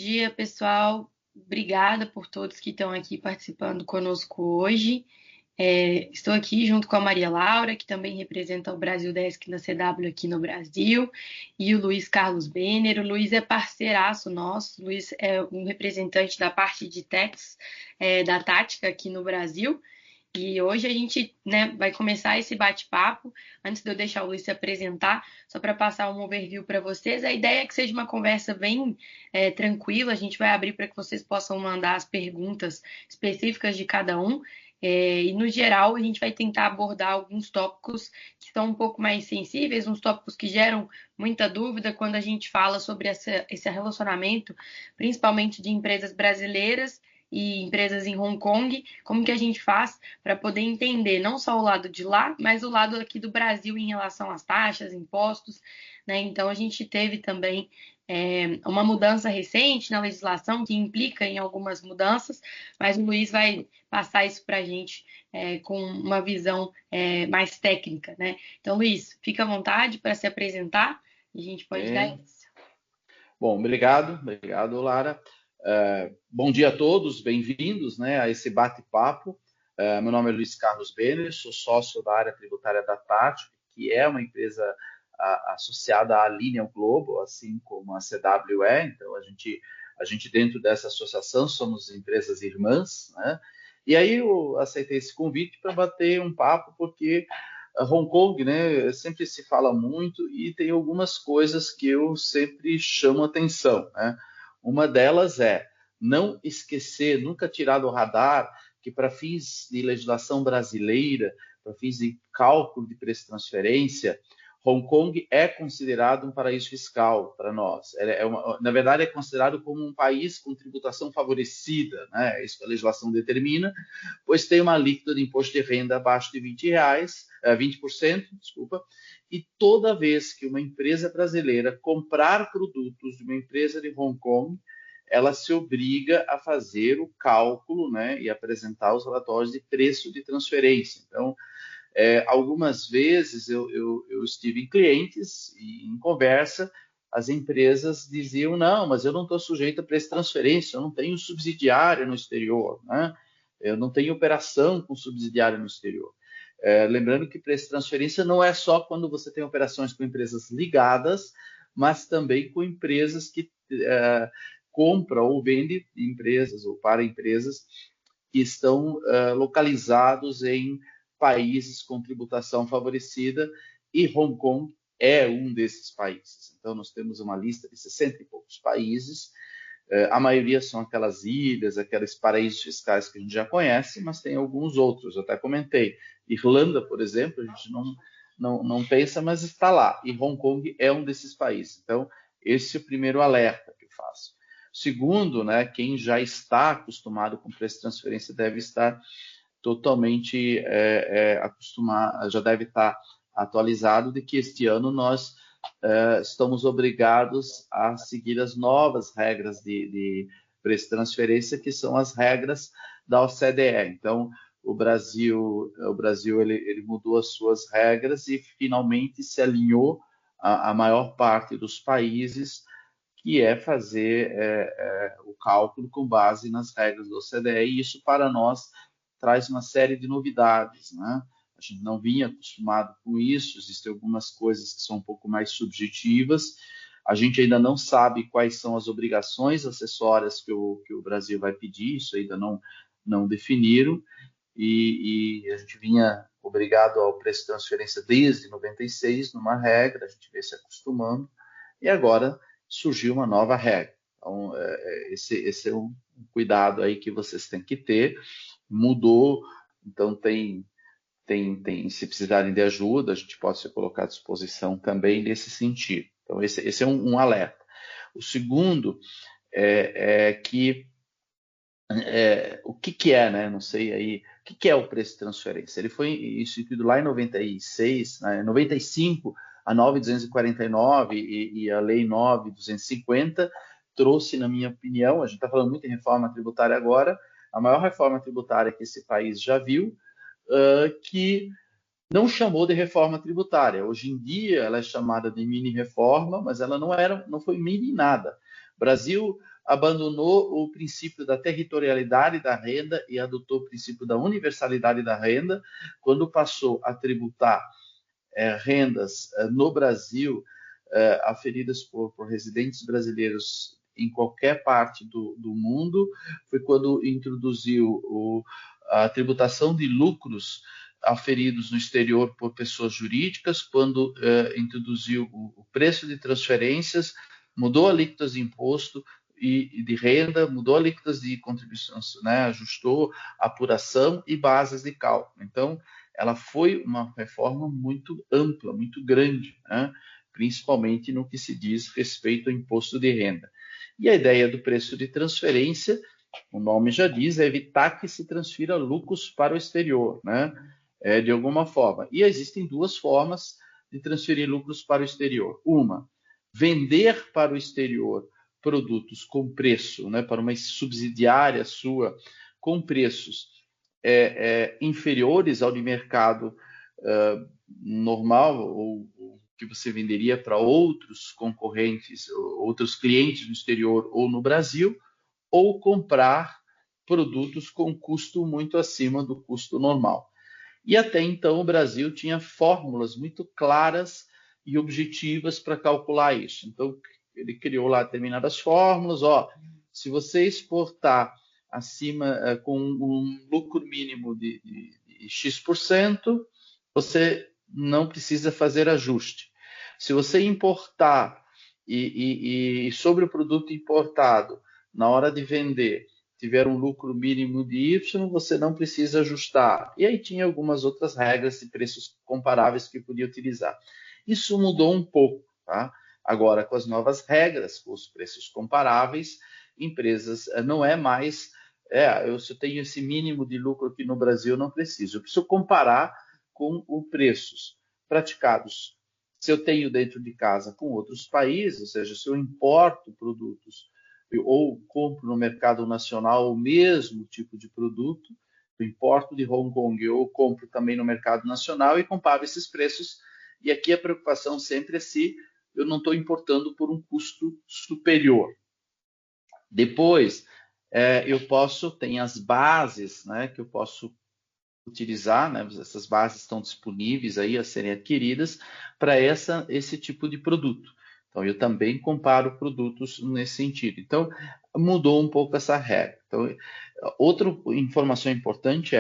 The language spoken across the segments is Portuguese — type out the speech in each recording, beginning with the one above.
dia, pessoal. Obrigada por todos que estão aqui participando conosco hoje. Estou aqui junto com a Maria Laura, que também representa o Brasil Desk na CW aqui no Brasil, e o Luiz Carlos Benner. O Luiz é parceiraço nosso. O Luiz é um representante da parte de techs, da Tática aqui no Brasil. E hoje a gente, né, vai começar esse bate-papo. Antes de eu deixar o Luiz se apresentar, só para passar um overview para vocês, a ideia é que seja uma conversa bem tranquila. A gente vai abrir para que vocês possam mandar as perguntas específicas de cada um. E no geral, a gente vai tentar abordar alguns tópicos que são um pouco mais sensíveis, uns tópicos que geram muita dúvida quando a gente fala sobre esse relacionamento, principalmente de empresas brasileiras e empresas em Hong Kong, como que a gente faz para poder entender não só o lado de lá, mas o lado aqui do Brasil em relação às taxas, impostos, né? Então a gente teve também uma mudança recente na legislação que implica em algumas mudanças, mas o Luiz vai passar isso para a gente com uma visão mais técnica, né? Então, Luiz, fica à vontade para se apresentar e a gente pode dar Bem, início. bom, obrigado, Lara. Bom dia a todos, bem-vindos, né, a esse bate-papo. Meu nome é Luiz Carlos Benner, sou sócio da área tributária da Tática, que é uma empresa associada à Lineal Global, assim como a CW é. Então, a gente dentro dessa associação somos empresas irmãs, né? E aí eu aceitei esse convite para bater um papo, porque Hong Kong, né, sempre se fala muito e tem algumas coisas que eu sempre chamo atenção, né? Uma delas é não esquecer, nunca tirar do radar que para fins de legislação brasileira, para fins de cálculo de preço de transferência, Hong Kong é considerado um paraíso fiscal para nós. Na verdade, é considerado como um país com tributação favorecida, né? Isso que a legislação determina, pois tem uma alíquota de imposto de renda abaixo de R$ 20%, desculpa, e toda vez que uma empresa brasileira comprar produtos de uma empresa de Hong Kong, ela se obriga a fazer o cálculo, né, e apresentar os relatórios de preço de transferência. Então, algumas vezes eu estive em clientes e em conversa, as empresas diziam, não, mas eu não estou sujeito a preço de transferência, eu não tenho subsidiária no exterior, né? Eu não tenho operação com subsidiária no exterior. Lembrando que preço de transferência não é só quando você tem operações com empresas ligadas, mas também com empresas que compram ou vendem empresas ou para empresas que estão localizados em países com tributação favorecida, e Hong Kong é um desses países. Então, nós temos uma lista de 60 e poucos países. A maioria são aquelas ilhas, aqueles paraísos fiscais que a gente já conhece, mas tem alguns outros. Eu até comentei. Irlanda, por exemplo, a gente não pensa, mas está lá. E Hong Kong é um desses países. Então, esse é o primeiro alerta que eu faço. Segundo, né, quem já está acostumado com preço de transferência deve estar totalmente acostumado, já deve estar atualizado de que este ano nós estamos obrigados a seguir as novas regras de preço de transferência, que são as regras da OCDE. Então, o Brasil ele mudou as suas regras e finalmente se alinhou a maior parte dos países, que é fazer o cálculo com base nas regras da OCDE, e isso para nós traz uma série de novidades, né? A gente não vinha acostumado com isso, existem algumas coisas que são um pouco mais subjetivas, a gente ainda não sabe quais são as obrigações acessórias que o Brasil vai pedir, isso ainda não definiram, e a gente vinha obrigado ao preço de transferência desde 96, numa regra, a gente veio se acostumando, e agora surgiu uma nova regra. Então, esse é um cuidado aí que vocês têm que ter. Mudou, então se precisarem de ajuda, a gente pode se colocar à disposição também nesse sentido. Então, esse é um alerta. O segundo é que o que é, né? Não sei aí, o que é o preço de transferência? Ele foi instituído lá em 96, né, 95, a 9.249 e a Lei 9.250 trouxe, na minha opinião, a gente está falando muito em reforma tributária agora, a maior reforma tributária que esse país já viu, que não chamou de reforma tributária. Hoje em dia ela é chamada de mini reforma, mas ela não foi mini nada. O Brasil abandonou o princípio da territorialidade da renda e adotou o princípio da universalidade da renda, quando passou a tributar rendas no Brasil aferidas por residentes brasileiros em qualquer parte do mundo. Foi quando introduziu a tributação de lucros aferidos no exterior por pessoas jurídicas, quando introduziu o preço de transferências, mudou alíquotas de imposto e de renda, mudou alíquotas de contribuições, né, ajustou apuração e bases de cálculo. Então, ela foi uma reforma muito ampla, muito grande, né, principalmente no que se diz respeito ao imposto de renda. E a ideia do preço de transferência, o nome já diz, é evitar que se transfira lucros para o exterior, né, de alguma forma. E existem duas formas de transferir lucros para o exterior. Uma, vender para o exterior produtos com preço, né, para uma subsidiária sua, com preços inferiores ao de mercado normal, ou que você venderia para outros concorrentes, outros clientes no exterior ou no Brasil, ou comprar produtos com custo muito acima do custo normal. E até então o Brasil tinha fórmulas muito claras e objetivas para calcular isso. Então ele criou lá determinadas fórmulas, se você exportar acima com um lucro mínimo de X%, você não precisa fazer ajuste. Se você importar e sobre o produto importado, na hora de vender, tiver um lucro mínimo de Y, você não precisa ajustar. E aí tinha algumas outras regras de preços comparáveis que podia utilizar. Isso mudou um pouco, tá? Agora, com as novas regras, com os preços comparáveis, empresas não é mais, se eu tenho esse mínimo de lucro aqui no Brasil, eu não preciso. Eu preciso comparar com os preços praticados. Se eu tenho dentro de casa com outros países, ou seja, se eu importo produtos ou compro no mercado nacional o mesmo tipo de produto, eu importo de Hong Kong ou compro também no mercado nacional e comparo esses preços. E aqui a preocupação sempre é se eu não estou importando por um custo superior. Depois, tem as bases, né, que eu posso utilizar, né, essas bases estão disponíveis aí a serem adquiridas para esse tipo de produto. Então, eu também comparo produtos nesse sentido. Então, mudou um pouco essa regra. Então, outra informação importante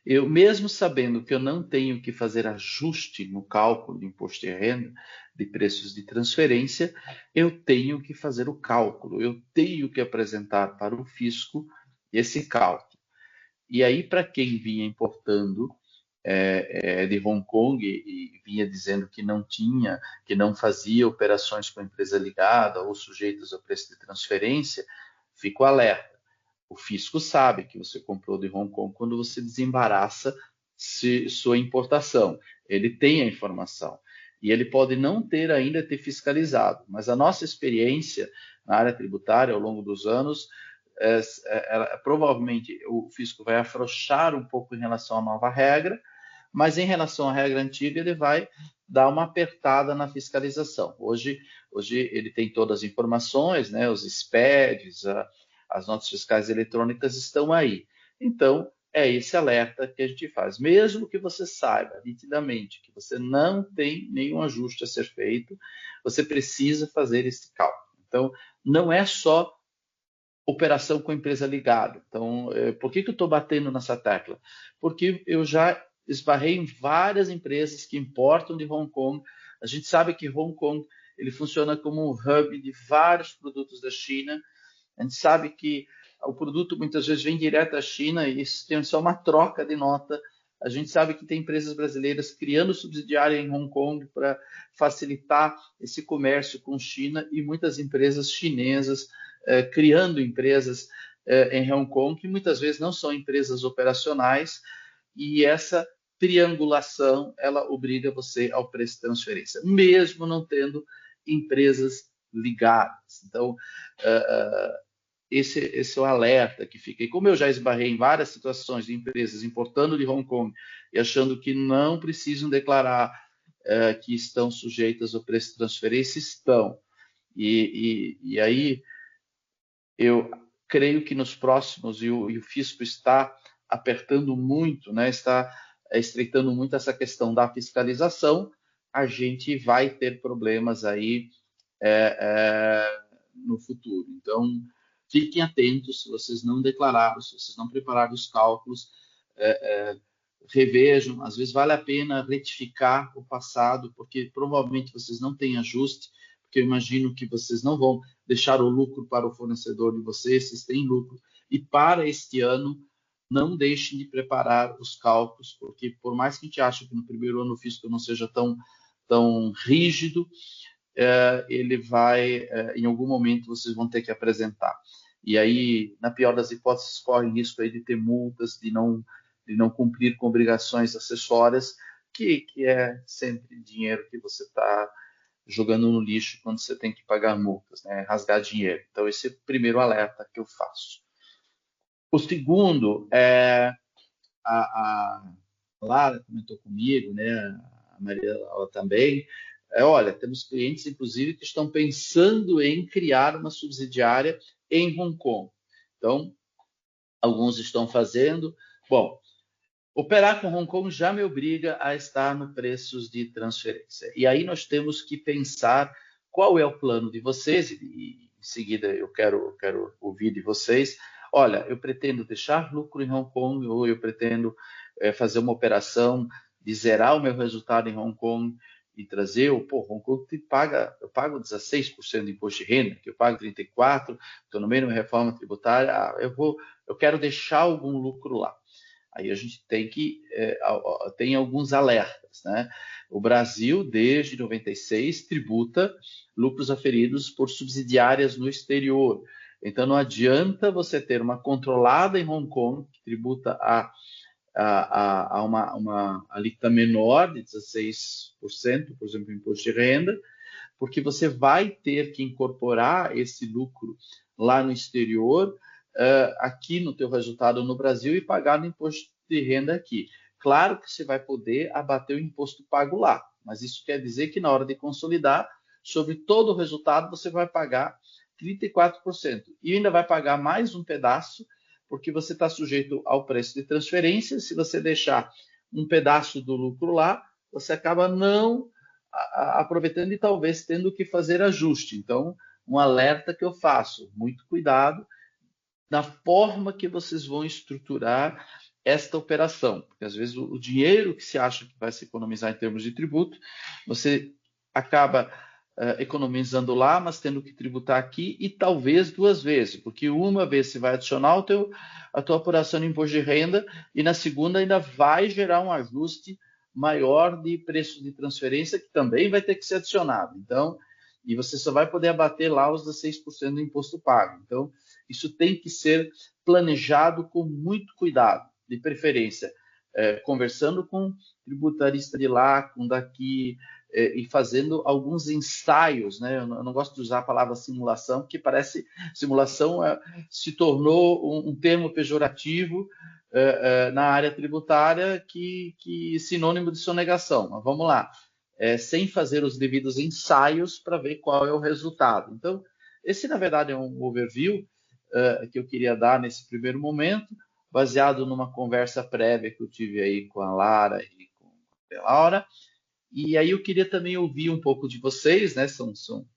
eu mesmo sabendo que eu não tenho que fazer ajuste no cálculo de imposto de renda, de preços de transferência, eu tenho que fazer o cálculo, eu tenho que apresentar para o fisco esse cálculo. E aí, para quem vinha importando de Hong Kong e vinha dizendo que não tinha, que não fazia operações com a empresa ligada ou sujeitas ao preço de transferência, fico alerta. O fisco sabe que você comprou de Hong Kong quando você desembaraça sua importação. Ele tem a informação. E ele pode não ainda ter fiscalizado, mas a nossa experiência na área tributária ao longo dos anos provavelmente o fisco vai afrouxar um pouco em relação à nova regra, mas em relação à regra antiga ele vai dar uma apertada na fiscalização. Hoje ele tem todas as informações, né, os SPEDs, as notas fiscais eletrônicas estão aí. Então, é esse alerta que a gente faz. Mesmo que você saiba nitidamente que você não tem nenhum ajuste a ser feito, você precisa fazer esse cálculo. Então, não é só operação com empresa ligada. Então, por que eu estou batendo nessa tecla? Porque eu já esbarrei em várias empresas que importam de Hong Kong. A gente sabe que Hong Kong ele funciona como um hub de vários produtos da China. A gente sabe que o produto muitas vezes vem direto da China e isso tem só uma troca de nota. A gente sabe que tem empresas brasileiras criando subsidiária em Hong Kong para facilitar esse comércio com China e muitas empresas chinesas criando empresas em Hong Kong que muitas vezes não são empresas operacionais e essa triangulação ela obriga você ao preço de transferência, mesmo não tendo empresas ligadas. Então, esse é o alerta que fica. E como eu já esbarrei em várias situações de empresas importando de Hong Kong e achando que não precisam declarar que estão sujeitas ao preço de transferência, estão. E aí eu creio que nos próximos, e o fisco está apertando muito, né, está estreitando muito essa questão da fiscalização, a gente vai ter problemas aí no futuro. Então, fiquem atentos, se vocês não declararam, se vocês não prepararam os cálculos, revejam, às vezes vale a pena retificar o passado, porque provavelmente vocês não têm ajuste, porque eu imagino que vocês não vão deixar o lucro para o fornecedor de vocês têm lucro. E para este ano, não deixem de preparar os cálculos, porque por mais que a gente ache que no primeiro ano o fisco não seja tão rígido, ele vai, em algum momento, vocês vão ter que apresentar. E aí, na pior das hipóteses, corre risco aí de ter multas, de não cumprir com obrigações acessórias, que é sempre dinheiro que você está jogando no lixo quando você tem que pagar multas, né? Rasgar dinheiro. Então, esse é o primeiro alerta que eu faço. O segundo é a Lara comentou comigo, né? A Maria Laura também. Olha, temos clientes, inclusive, que estão pensando em criar uma subsidiária em Hong Kong. Então, alguns estão fazendo. Bom, operar com Hong Kong já me obriga a estar no preços de transferência. E aí nós temos que pensar qual é o plano de vocês, e em seguida eu quero ouvir de vocês. Olha, eu pretendo deixar lucro em Hong Kong, ou eu pretendo fazer uma operação de zerar o meu resultado em Hong Kong e trazer, Hong Kong eu pago 16% de imposto de renda, que eu pago 34%, estou no meio de uma reforma tributária, eu quero deixar algum lucro lá. Aí a gente tem alguns alertas, né? O Brasil, desde 96, tributa lucros aferidos por subsidiárias no exterior. Então, não adianta você ter uma controlada em Hong Kong, que tributa a uma alíquota menor de 16%, por exemplo, imposto de renda, porque você vai ter que incorporar esse lucro lá no exterior, aqui no teu resultado no Brasil e pagar no imposto de renda aqui. Claro que você vai poder abater o imposto pago lá, mas isso quer dizer que na hora de consolidar, sobre todo o resultado, você vai pagar 34%. E ainda vai pagar mais um pedaço, porque você está sujeito ao preço de transferência. Se você deixar um pedaço do lucro lá, você acaba não aproveitando e talvez tendo que fazer ajuste. Então, um alerta que eu faço, muito cuidado na forma que vocês vão estruturar esta operação, porque às vezes o dinheiro que se acha que vai se economizar em termos de tributo, você acaba economizando lá, mas tendo que tributar aqui e talvez duas vezes, porque uma vez você vai adicionar a tua apuração de imposto de renda e na segunda ainda vai gerar um ajuste maior de preço de transferência que também vai ter que ser adicionado. Então, e você só vai poder abater lá os 16% do imposto pago. Então, isso tem que ser planejado com muito cuidado, de preferência, conversando com tributarista de lá, com daqui, e fazendo alguns ensaios, né? Eu não gosto de usar a palavra simulação, porque parece simulação se tornou um termo pejorativo na área tributária que sinônimo de sonegação. Mas vamos lá, sem fazer os devidos ensaios para ver qual é o resultado. Então, esse, na verdade, é um overview que eu queria dar nesse primeiro momento, baseado numa conversa prévia que eu tive aí com a Lara e com a Laura. E aí eu queria também ouvir um pouco de vocês, né? São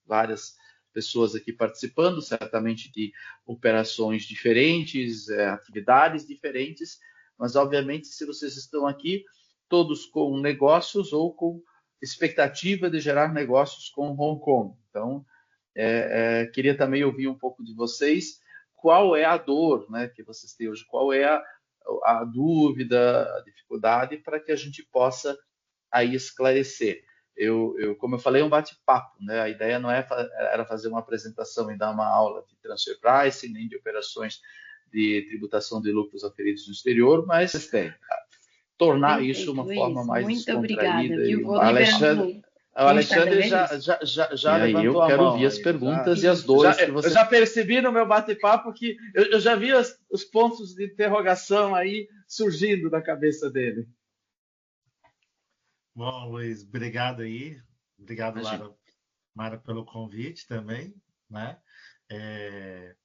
várias pessoas aqui participando, certamente de operações diferentes, atividades diferentes, mas obviamente se vocês estão aqui, todos com negócios ou com expectativa de gerar negócios com Hong Kong. Então, queria também ouvir um pouco de vocês, qual é a dor, né, que vocês têm hoje, qual é a dúvida, a dificuldade, para que a gente possa aí esclarecer. Como eu falei, é um bate-papo, né? A ideia não era fazer uma apresentação e dar uma aula de transfer pricing, nem de operações de tributação de lucros aferidos no exterior, mas tornar isso uma forma mais muito descontraída. obrigada, viu? Vou Alexandre, o Alexandre já levantou a mão. Eu quero ouvir as perguntas e as dores que você... Eu já percebi no meu bate-papo que eu já vi os pontos de interrogação aí surgindo na cabeça dele. Bom, Luiz, obrigado aí. Obrigado, Mara, pelo convite também, né?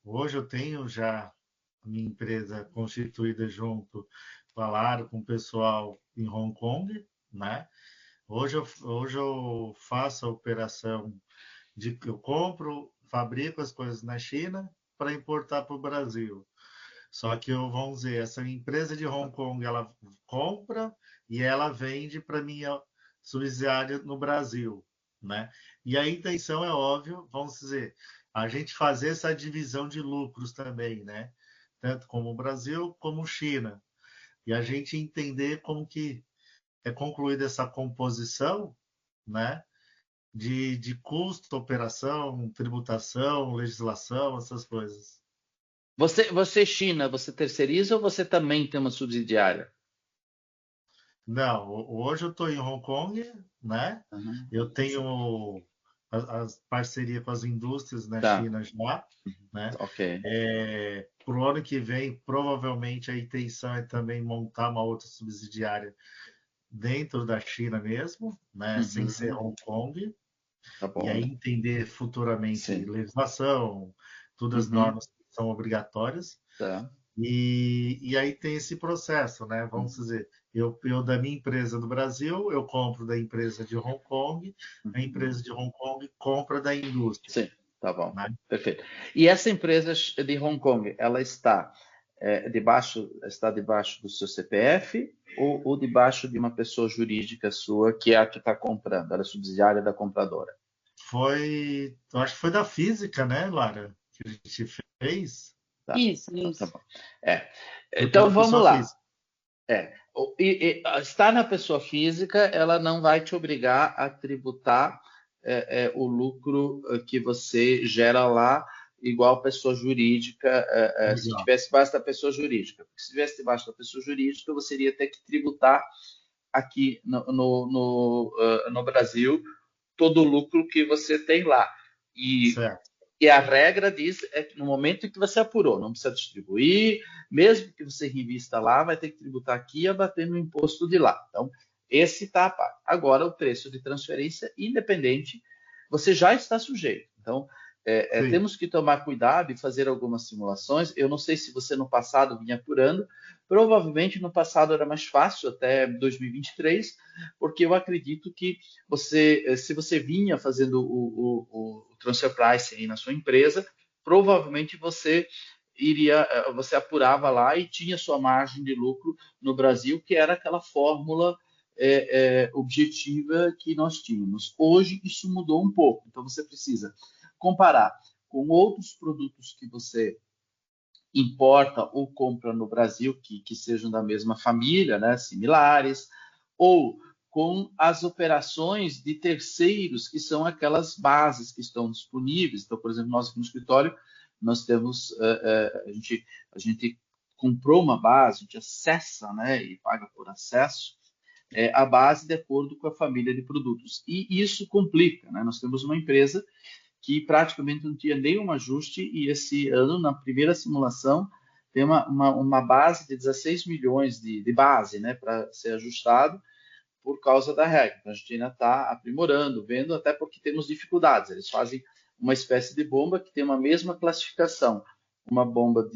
Hoje eu tenho já a minha empresa constituída junto com a Lara, com o pessoal em Hong Kong, né? Hoje eu faço a operação de que eu compro, fabrico as coisas na China para importar para o Brasil. Só que vamos dizer, essa empresa de Hong Kong, ela compra e ela vende para minha subsidiária no Brasil, né? E a intenção é óbvio, vamos dizer, a gente fazer essa divisão de lucros também, né? Tanto como o Brasil como China. E a gente entender como que é concluída essa composição, né? De custo, operação, tributação, legislação, essas coisas. Você, China, você terceiriza ou você também tem uma subsidiária? Não, hoje eu estou em Hong Kong, né? Uhum. Eu tenho as parceria com as indústrias na Tá, China já, né? ok. Para o ano que vem, provavelmente a intenção é também montar uma outra subsidiária dentro da China mesmo, né? Sem ser Uhum. Hong Kong, Tá e aí bom. entender futuramente Sim. legislação, todas as Uhum. normas que são obrigatórias. Tá. E aí tem esse processo, né? Vamos Uhum. dizer, eu da minha empresa do Brasil, eu compro da empresa de Hong Kong, a Uhum. empresa de Hong Kong compra da indústria, Sim, tá bom. né? Perfeito. E essa empresa de Hong Kong, ela está debaixo do seu CPF ou debaixo de uma pessoa jurídica sua que é a que está comprando? Ela é subsidiária da compradora. Eu acho que foi da física, né, Lara, que a gente fez. Tá, Isso, então tá isso. bom. É. Foi Então pela vamos pessoa lá. física. Estar na pessoa física, ela não vai te obrigar a tributar o lucro que você gera lá, igual pessoa jurídica, se Legal. tivesse debaixo da pessoa jurídica. Porque se tivesse debaixo da pessoa jurídica, você iria ter que tributar aqui no Brasil todo o lucro que você tem lá. E Certo. e a regra diz é que no momento em que você apurou, não precisa distribuir, mesmo que você revista lá, vai ter que tributar aqui e abater no imposto de lá. Então, esse está a par. Agora, o preço de transferência independente, você já está sujeito. Então, Sim. temos que tomar cuidado e fazer algumas simulações. Eu não sei se você no passado vinha apurando, provavelmente no passado era mais fácil, até 2023, porque eu acredito que se você vinha fazendo o transfer pricing aí na sua empresa, provavelmente você apurava lá e tinha sua margem de lucro no Brasil, que era aquela fórmula objetiva que nós tínhamos. Hoje isso mudou um pouco, então você precisa comparar com outros produtos que você importa ou compra no Brasil, que sejam da mesma família, né, similares, ou com as operações de terceiros, que são aquelas bases que estão disponíveis. Então, por exemplo, nós aqui no escritório, nós temos, a gente comprou uma base, a gente acessa, né, e paga por acesso, a base de acordo com a família de produtos. E isso complica, né? Nós temos uma empresa que praticamente não tinha nenhum ajuste e esse ano, na primeira simulação, tem uma base de 16 milhões de base, né, para ser ajustado por causa da regra. Então, a gente ainda está aprimorando, vendo, até porque temos dificuldades. Eles fazem uma espécie de bomba que tem uma mesma classificação, uma bomba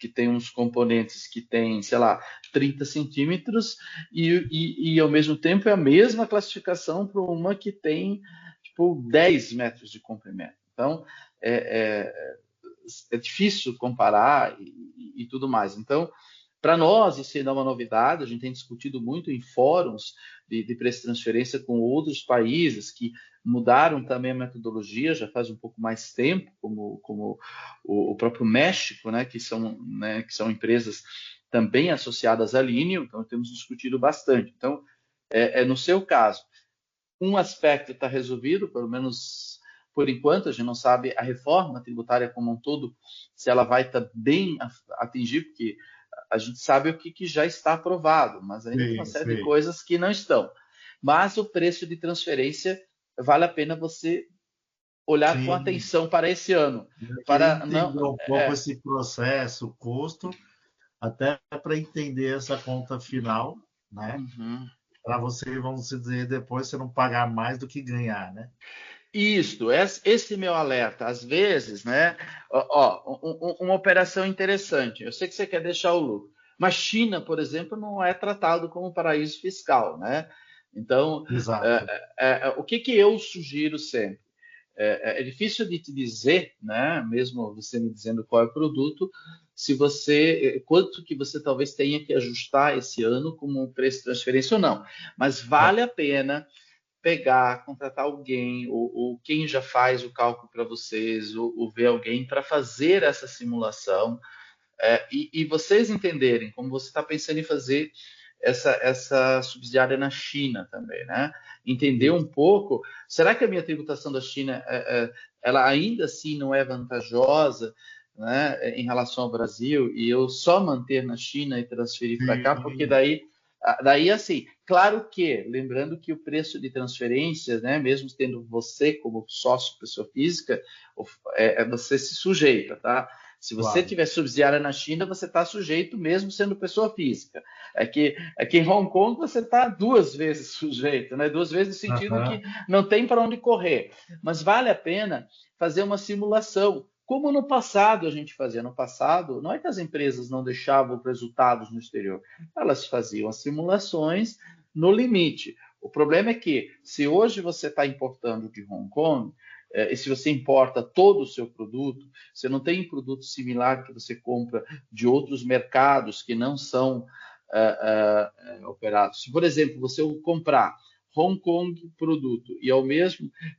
que tem uns componentes que tem, sei lá, 30 centímetros e ao mesmo tempo é a mesma classificação para uma que tem tipo 10 metros de comprimento. Então, é, é difícil comparar e tudo mais. Então, para nós, isso ainda é uma novidade, a gente tem discutido muito em fóruns de preço de transferência com outros países que mudaram também a metodologia, já faz um pouco mais tempo, como o próprio México, que são empresas também associadas à Lineo, então temos discutido bastante. Então, no seu caso, um aspecto está resolvido, pelo menos por enquanto, a gente não sabe a reforma tributária como um todo, se ela vai também atingir, porque a gente sabe o que já está aprovado, mas ainda tem uma Sim, série de sim. coisas que não estão. Mas o preço de transferência vale a pena você olhar com Sim. atenção para esse ano. Eu queria Para não, entender um pouco esse processo, o custo, até para entender essa conta final, né? Uhum. Para você, vamos dizer, depois você não pagar mais do que ganhar, né? Isto, esse meu alerta, às vezes, né? Uma operação interessante. Eu sei que você quer deixar o lucro, mas China, por exemplo, não é tratado como paraíso fiscal, né? Então, Exato. o que eu sugiro sempre? É difícil de te dizer, né? Mesmo você me dizendo qual é o produto, se você, quanto que você talvez tenha que ajustar esse ano como um preço de transferência ou não. Mas É, vale a pena pegar, contratar alguém, ou quem já faz o cálculo para vocês, ou ver alguém para fazer essa simulação, e vocês entenderem como você está pensando em fazer essa subsidiária na China também, né? Entender um isso. pouco, será que a minha tributação da China, ela ainda assim não é vantajosa, né, em relação ao Brasil, e eu só manter na China e transferir para cá, porque Sim, daí assim, claro que, lembrando que o preço de transferências, né, mesmo tendo você como sócio pessoa física, você se sujeita, tá? Se você claro. tiver subsidiária na China, você está sujeito mesmo sendo pessoa física. Aqui em Hong Kong você está duas vezes sujeito, né? Duas vezes no sentido que Aham. não tem para onde correr. Mas vale a pena fazer uma simulação. Como no passado a gente fazia. No passado, não é que as empresas não deixavam resultados no exterior, elas faziam as simulações no limite. O problema é que, se hoje você está importando de Hong Kong, e se você importa todo o seu produto, você não tem produto similar que você compra de outros mercados que não são operados. Se, por exemplo, você comprar Hong Kong produto e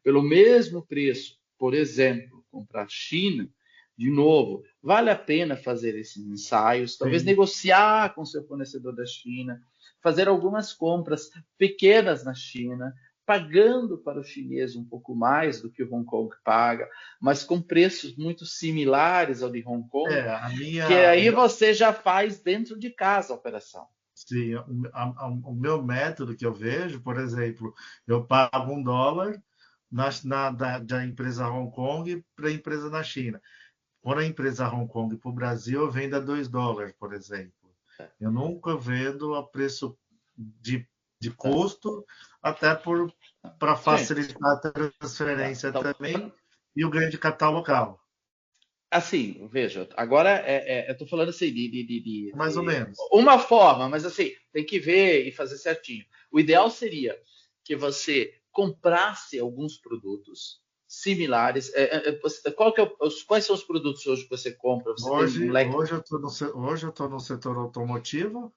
pelo mesmo preço, por exemplo, comprar China, de novo, vale a pena fazer esses ensaios, talvez Sim. negociar com seu fornecedor da China, fazer algumas compras pequenas na China, pagando para o chinês um pouco mais do que o Hong Kong paga, mas com preços muito similares ao de Hong Kong, A que minha, aí você já faz dentro de casa a operação. sim, o meu método que eu vejo, por exemplo, eu pago $1 da empresa Hong Kong para a empresa na China. Quando a empresa Hong Kong para o Brasil, eu vendo a $2, por exemplo. Eu nunca vendo a preço de, de Tá? custo, até para Sim. facilitar a Tá. transferência Então, também e o ganho de capital local. assim, veja, agora eu estou falando assim Mais ou de menos. uma forma, mas assim, tem que ver e fazer certinho. O ideal seria que você comprasse alguns produtos similares. Quais são os produtos hoje que você compra? Você tem um leque. Hoje eu estou no setor automotivo,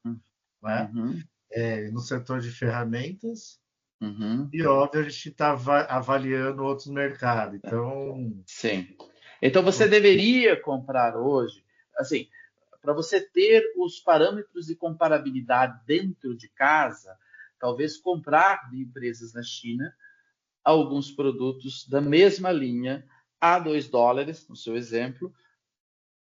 né? Uhum, No setor de ferramentas, uhum, e óbvio, a gente está avaliando outros mercados. Então, sim. Então você deveria comprar hoje, assim, para você ter os parâmetros de comparabilidade dentro de casa, talvez comprar de empresas na China alguns produtos da mesma linha a $2, no seu exemplo,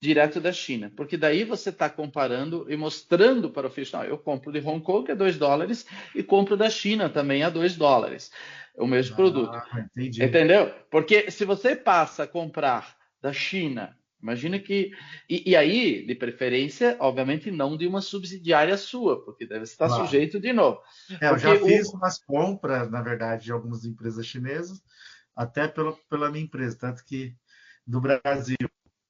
direto da China. Porque daí você está comparando e mostrando para o fisco, não, eu compro de Hong Kong a $2 e compro da China também a $2, o mesmo produto. entendi. Entendeu? Porque se você passa a comprar da China, imagina que. E aí, de preferência, obviamente, não de uma subsidiária sua, porque deve estar Claro. sujeito de novo. Eu já Porque fiz umas compras, na verdade, de algumas empresas chinesas, até pela minha empresa, tanto que do Brasil.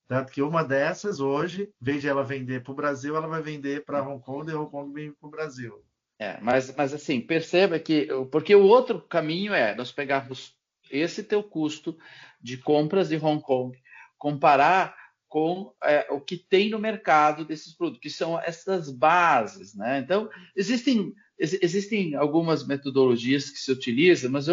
Tanto que uma dessas, hoje, em vez de ela vender para o Brasil, ela vai vender para Hong Kong e Hong Kong vem para o Brasil. mas assim, perceba que. Porque o outro caminho é nós pegarmos esse teu custo de compras de Hong Kong, comparar com o que tem no mercado desses produtos, que são essas bases, né? Então, existem algumas metodologias que se utilizam, mas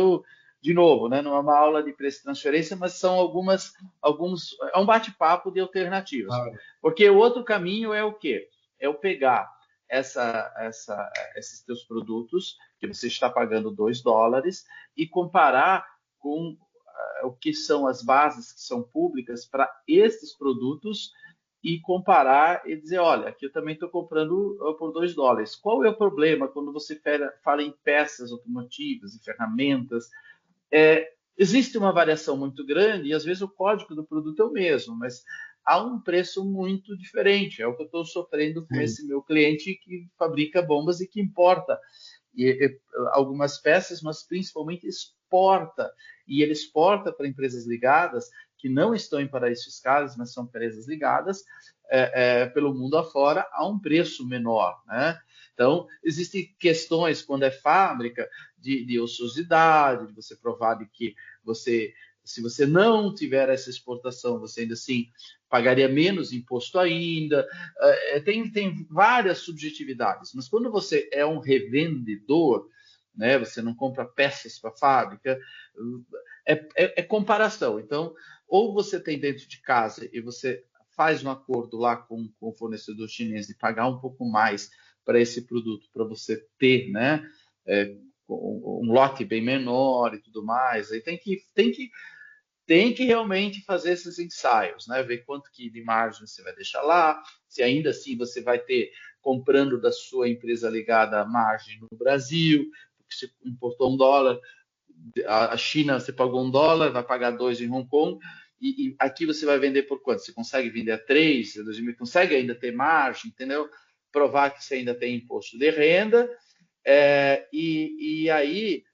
de novo, né, não é uma aula de preço de transferência, mas são é um bate-papo de alternativas. Claro. Porque o outro caminho é o quê? É o pegar esses teus produtos que você está pagando $2 e comparar com o que são as bases que são públicas para esses produtos e comparar e dizer, olha, aqui eu também estou comprando por $2. Qual é o problema quando você fala em peças automotivas, em ferramentas? Existe uma variação muito grande e às vezes o código do produto é o mesmo, mas há um preço muito diferente. É o que eu estou sofrendo com Sim. esse meu cliente que fabrica bombas e que importa algumas peças, mas principalmente exporta, e ele exporta para empresas ligadas que não estão em paraísos fiscais, mas são empresas ligadas pelo mundo afora a um preço menor, né? Então, existem questões quando é fábrica de ociosidade, de você provar de que se você não tiver essa exportação, você ainda assim pagaria menos imposto ainda. Tem várias subjetividades, mas quando você é um revendedor, né, você não compra peças para a fábrica, é comparação. Então, ou você tem dentro de casa e você faz um acordo lá com o fornecedor chinês de pagar um pouco mais para esse produto, para você ter, né, um lote bem menor e tudo mais. Aí tem que realmente fazer esses ensaios, né? Ver quanto que de margem você vai deixar lá, se ainda assim você vai ter, comprando da sua empresa ligada a margem no Brasil, porque você importou $1, a China você pagou $1, vai pagar 2 em Hong Kong, e aqui você vai vender por quanto? Você consegue vender a 3, consegue ainda ter margem, entendeu? Provar que você ainda tem imposto de renda, e aí,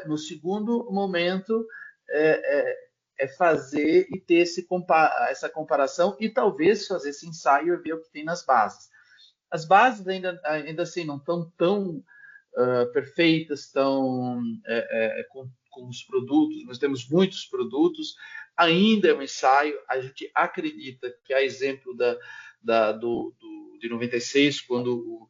no segundo momento, fazer e ter essa comparação e talvez fazer esse ensaio e ver o que tem nas bases. As bases ainda assim não estão tão perfeitas, tão com os produtos, nós temos muitos produtos, ainda é um ensaio, a gente acredita que a exemplo de 96, quando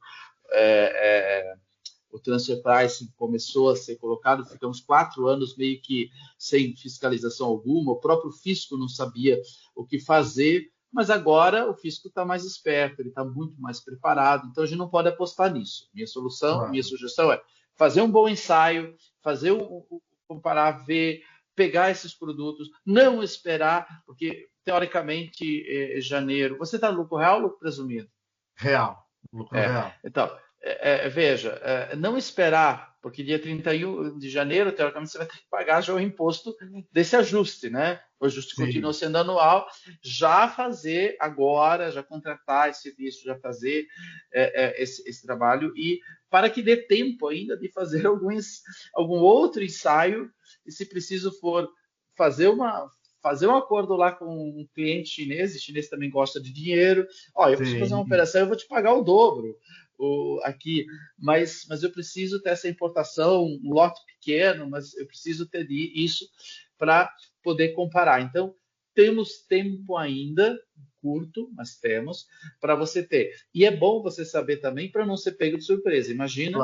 o transfer pricing começou a ser colocado, ficamos 4 anos meio que sem fiscalização alguma, o próprio fisco não sabia o que fazer, mas agora o fisco está mais esperto, ele está muito mais preparado, então a gente não pode apostar nisso. Minha sugestão é fazer um bom ensaio, comparar, ver, pegar esses produtos, não esperar, porque teoricamente janeiro, você está no lucro real ou lucro presumido? Real, lucro real. Então, veja, não esperar, porque dia 31 de janeiro, teoricamente, você vai ter que pagar já o imposto desse ajuste, né? O ajuste continua sendo anual, já fazer agora, já contratar esse serviço, já fazer esse trabalho, e para que dê tempo ainda de fazer algum outro ensaio, e se preciso for fazer um acordo lá com um cliente chinês, o chinês também gosta de dinheiro, eu preciso fazer uma operação, eu vou te pagar o dobro aqui, mas eu preciso ter essa importação, um lote pequeno, mas eu preciso ter isso para poder comparar. Então, temos tempo ainda, curto, mas temos, para você ter. E é bom você saber também para não ser pego de surpresa. Imagina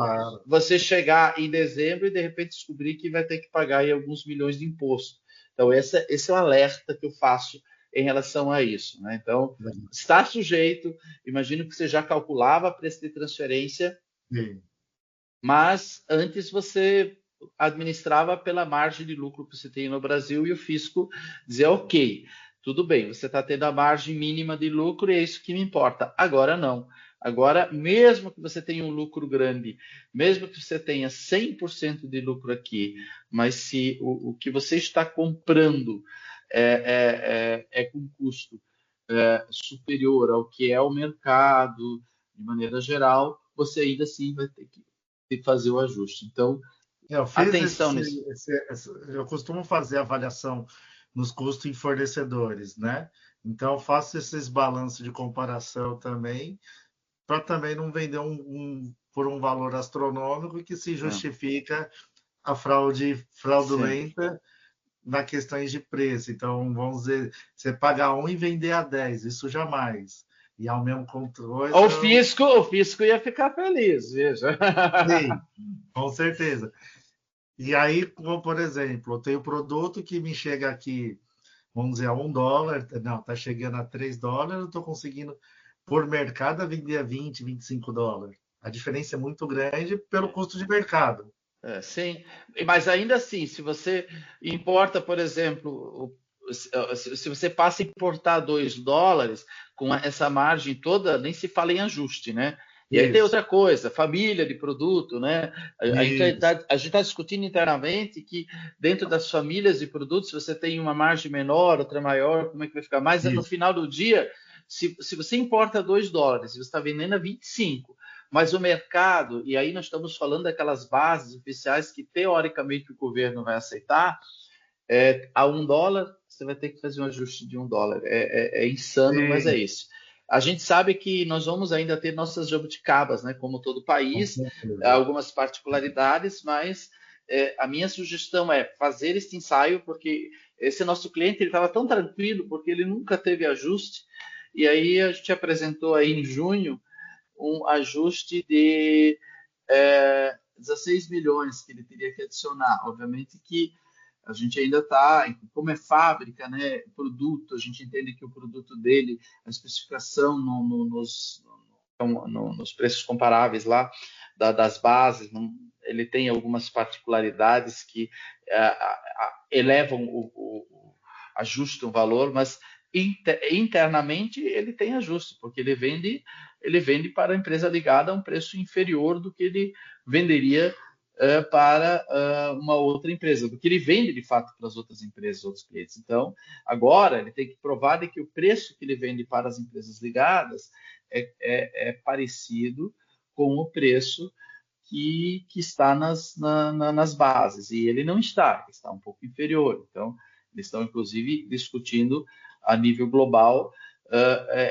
você chegar em dezembro e de repente descobrir que vai ter que pagar aí alguns milhões de imposto. Então, esse é o alerta que eu faço em relação a isso, né? Então, está sujeito, imagino que você já calculava preço de transferência, mas antes você administrava pela margem de lucro que você tem no Brasil e o fisco dizia, ok, tudo bem, você está tendo a margem mínima de lucro e é isso que me importa. Agora não. Agora, mesmo que você tenha um lucro grande, mesmo que você tenha 100% de lucro aqui, mas se o que você está comprando com custo superior ao que é o mercado, de maneira geral, você ainda assim vai ter que fazer o ajuste. Então, atenção nisso. Eu costumo fazer avaliação nos custos em fornecedores, né? Então, faço esses balanços de comparação também, para também não vender por um valor astronômico que se justifica a fraude fraudulenta na questões de preço. Então, vamos dizer, você pagar 1 e vender a 10, isso jamais. E ao mesmo controle. O fisco ia ficar feliz, veja. Sim, com certeza. E aí, como, por exemplo, eu tenho produto que me chega aqui, vamos dizer, a $1, não, está chegando a $3, eu estou conseguindo, por mercado, vender a $20, $25. A diferença é muito grande pelo custo de mercado. Sim, mas ainda assim, se você importa, por exemplo, se você passa a importar $2, com essa margem toda, nem se fala em ajuste, né? E aí tem outra coisa, família de produto, né? A gente está discutindo internamente que dentro das famílias de produtos, se você tem uma margem menor, outra maior, como é que vai ficar? Mas no final do dia, se você importa $2 e você está vendendo a 25, mas o mercado, e aí nós estamos falando daquelas bases oficiais que teoricamente o governo vai aceitar, a $1 você vai ter que fazer um ajuste de $1. É insano, mas é Sim, isso. A gente sabe que nós vamos ainda ter nossas jabuticabas, né, como todo com país, certeza. algumas particularidades, mas a minha sugestão é fazer este ensaio, porque esse nosso cliente ele estava tão tranquilo, porque ele nunca teve ajuste, e aí a gente apresentou aí em junho um ajuste de 16 milhões que ele teria que adicionar. Obviamente que a gente ainda está, como é fábrica, né, produto, a gente entende que o produto dele, a especificação nos preços comparáveis lá das bases, ele tem algumas particularidades que elevam ajustam o valor, mas internamente ele tem ajuste, porque ele vende para a empresa ligada a um preço inferior do que ele venderia para uma outra empresa, do que ele vende de fato para as outras empresas, outros clientes. Então, agora ele tem que provar de que o preço que ele vende para as empresas ligadas é parecido com o preço que está nas bases, e ele não está, ele está um pouco inferior. Então, eles estão, inclusive, discutindo a nível global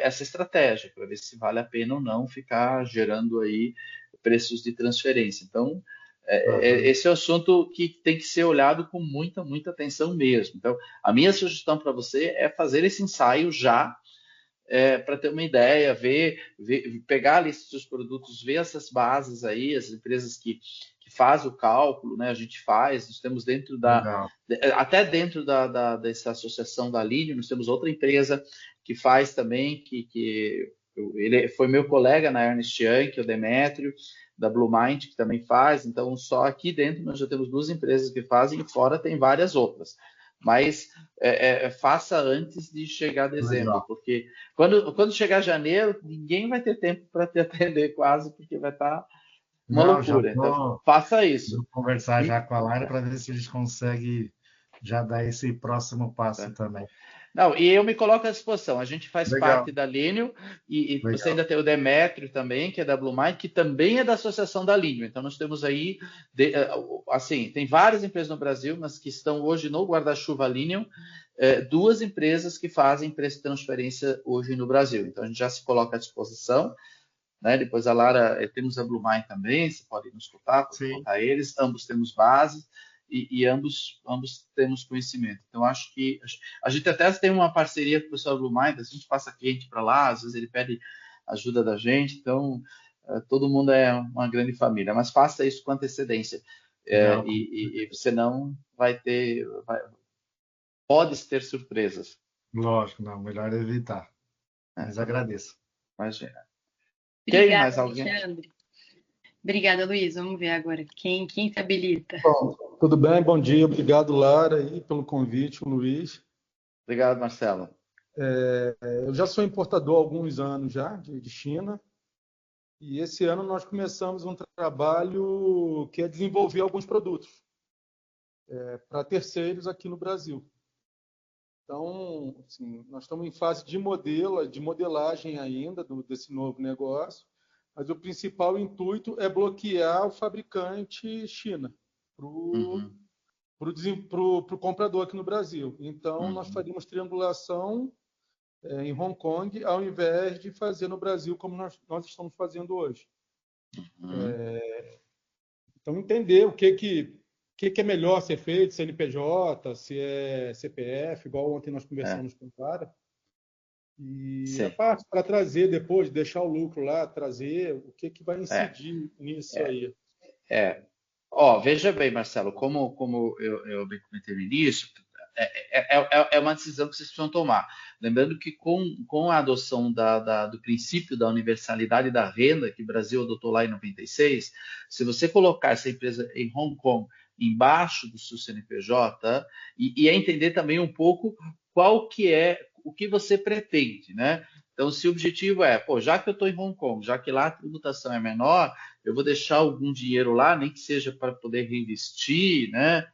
essa estratégia, para ver se vale a pena ou não ficar gerando aí preços de transferência. Então, Aham. esse é um assunto que tem que ser olhado com muita, muita atenção mesmo. Então, a minha sugestão para você é fazer esse ensaio já, para ter uma ideia, pegar a lista dos produtos, ver essas bases aí, as empresas que fazem o cálculo, né? A gente faz, nós temos Legal. até dentro dessa associação da Linho, nós temos outra empresa que faz também, ele foi meu colega na Ernst Young, que é o Demétrio, da Blue Mind, que também faz. Então, só aqui dentro nós já temos 2 empresas que fazem, e fora tem várias outras. Mas faça antes de chegar dezembro, Legal. porque quando chegar janeiro, ninguém vai ter tempo para te atender quase, porque vai estar uma Não, já loucura. Então, faça isso. vou conversar E, já com a Lara para ver se a gente consegue já dar esse próximo passo tá. também. Não, e eu me coloco à disposição. A gente faz Legal, parte da Linio e você legal. ainda tem o Demétrio também, que é da Blue Mind, que também é da associação da Linio. Então nós temos aí, assim, tem várias empresas no Brasil, mas que estão hoje no guarda-chuva Linio, 2 empresas que fazem preço de transferência hoje no Brasil. Então a gente já se coloca à disposição, né? Depois a Lara, temos a Blue Mind também, você pode nos escutar, pode Sim, contar eles, ambos temos base e ambos temos conhecimento. Então acho que a gente até tem uma parceria com o pessoal da Blue Mind, a gente passa cliente para lá, às vezes ele pede ajuda da gente, então todo mundo é uma grande família, mas faça isso com antecedência, não, e você não vai ter, pode ter surpresas. lógico, não, melhor evitar. Né? Mas agradeço. Imagina. Ok, Obrigada, mais alguém? Alexandre. Obrigada, Luiz. Vamos ver agora quem se habilita. Bom, tudo bem? Bom dia. Obrigado, Lara, aí, pelo convite, Luiz. Obrigado, Marcelo. Eu já sou importador há alguns anos já, de China, e esse ano nós começamos um trabalho que é desenvolver alguns produtos para terceiros aqui no Brasil. Então, assim, nós estamos em fase de modelagem ainda desse novo negócio, mas o principal intuito é bloquear o fabricante China para o Uhum, comprador aqui no Brasil. Então, nós uhum, faríamos triangulação em Hong Kong, ao invés de fazer no Brasil como nós estamos fazendo hoje. uhum. Então, entender o que é melhor ser feito, se é CNPJ, se é CPF, igual ontem nós É, conversamos com o cara. E a sim. parte para trazer depois, deixar o lucro lá, trazer o que vai É, incidir nisso é, aí. é. Veja bem, Marcelo, como eu bem comentei no início, é uma decisão que vocês precisam tomar. Lembrando que com a adoção do princípio da universalidade da renda, que o Brasil adotou lá em 96, se você colocar essa empresa em Hong Kong embaixo do seu CNPJ, e é entender também um pouco qual que é o que você pretende, né? Então, se o objetivo é, já que eu estou em Hong Kong, já que lá a tributação é menor, eu vou deixar algum dinheiro lá, nem que seja para poder reinvestir, né?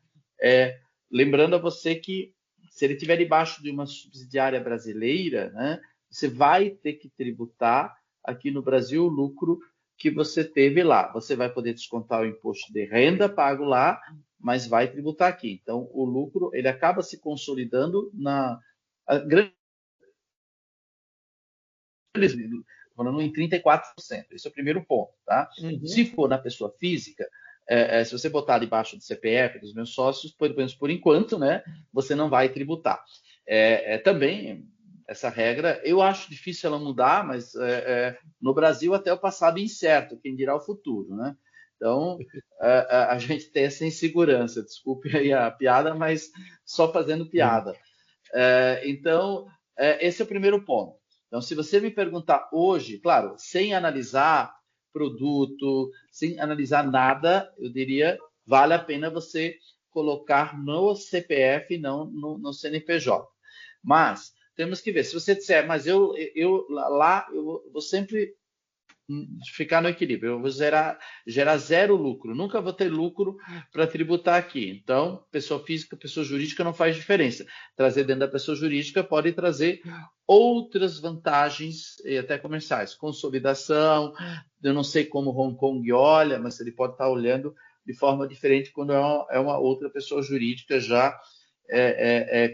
Lembrando a você que se ele estiver debaixo de uma subsidiária brasileira, né, você vai ter que tributar aqui no Brasil o lucro que você teve lá. Você vai poder descontar o imposto de renda pago lá, mas vai tributar aqui. Então, o lucro ele acaba se consolidando grande, falando em 34%. Esse é o primeiro ponto, tá? Uhum. Se for na pessoa física, se você botar debaixo do CPF dos meus sócios, pelo menos por enquanto, né, você não vai tributar. Também essa regra, eu acho difícil ela mudar, mas no Brasil até o passado incerto, quem dirá o futuro, né? Então, a gente tem essa insegurança. Desculpe aí a piada, mas só fazendo piada. Então, esse é o primeiro ponto. Então, se você me perguntar hoje, claro, sem analisar produto, sem analisar nada, eu diria, vale a pena você colocar no CPF, não no CNPJ. Mas temos que ver. Se você disser, mas eu vou sempre ficar no equilíbrio, eu vou gerar zero lucro, nunca vou ter lucro para tributar aqui. Então, pessoa física, pessoa jurídica não faz diferença. Trazer dentro da pessoa jurídica pode trazer outras vantagens e até comerciais. Consolidação, eu não sei como Hong Kong olha, mas ele pode estar olhando de forma diferente quando é uma outra pessoa jurídica já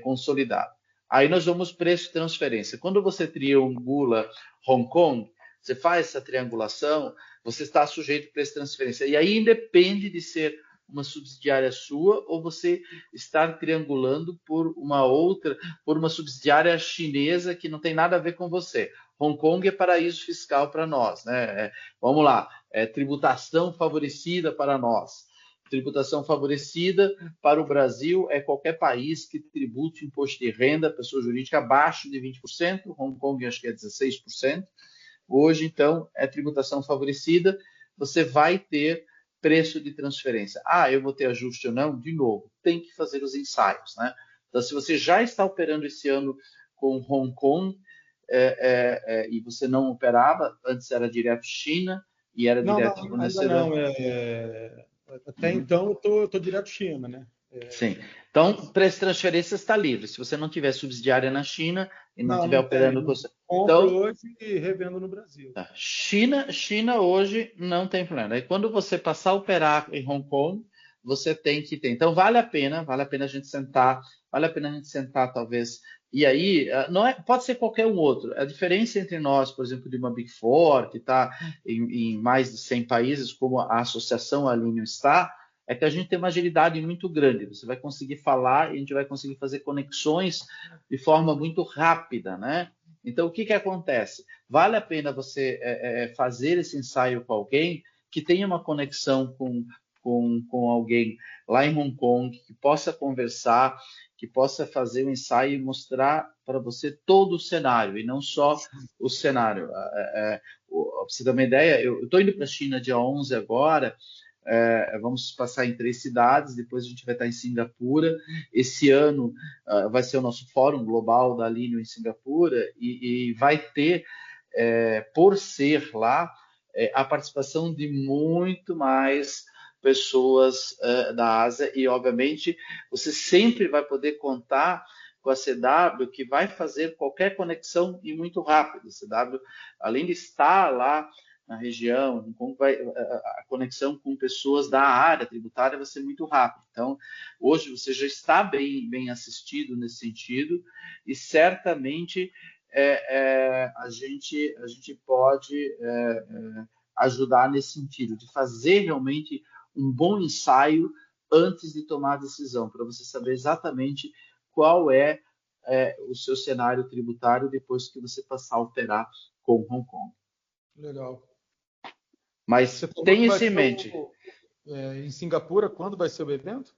consolidada. Aí nós vamos preço de transferência. Quando você triangula Hong Kong, você faz essa triangulação, você está sujeito a preço de transferência. E aí independe de ser uma subsidiária sua ou você estar triangulando por uma subsidiária chinesa que não tem nada a ver com você. Hong Kong é paraíso fiscal para nós, né? Vamos lá, tributação favorecida para nós. Tributação favorecida para o Brasil é qualquer país que tribute imposto de renda, pessoa jurídica, abaixo de 20%, Hong Kong acho que é 16%. Hoje, então, é tributação favorecida, você vai ter preço de transferência. Eu vou ter ajuste ou não? De novo, tem que fazer os ensaios, né? Então, se você já está operando esse ano com Hong Kong e você não operava, antes era direto China e era direto fornecedor. Até então, eu estou direto China, né? Sim. Então, preço de transferência está livre. Se você não tiver subsidiária na China e não estiver operando com você. Compro hoje e revendo no Brasil. Tá. China hoje não tem problema. Aí, quando você passar a operar em Hong Kong, você tem que ter. Então, vale a pena a gente sentar, talvez. E aí, pode ser qualquer um outro. A diferença entre nós, por exemplo, de uma Big Four, que está em mais de 100 países, como a Associação Alinho está, é que a gente tem uma agilidade muito grande. Você vai conseguir falar e a gente vai conseguir fazer conexões de forma muito rápida, né? Então, o que acontece? Vale a pena você fazer esse ensaio com alguém que tenha uma conexão com alguém lá em Hong Kong, que possa conversar, que possa fazer o ensaio e mostrar para você todo o cenário, e não só o cenário. Para você ter uma ideia, eu estou indo para a China dia 11 agora. Vamos passar em 3 cidades, depois a gente vai estar em Singapura. Esse ano vai ser o nosso fórum global da Alinho em Singapura e vai ter, por ser lá, a participação de muito mais pessoas da Ásia e, obviamente, você sempre vai poder contar com a CW, que vai fazer qualquer conexão e muito rápido. A CW, além de estar lá na região, a conexão com pessoas da área tributária vai ser muito rápida. Então, hoje você já está bem assistido nesse sentido e certamente a gente pode ajudar nesse sentido, de fazer realmente um bom ensaio antes de tomar a decisão, para você saber exatamente qual é o seu cenário tributário depois que você passar a operar com Hong Kong. Legal. Mas tenha isso em mente. Em Singapura, quando vai ser o evento?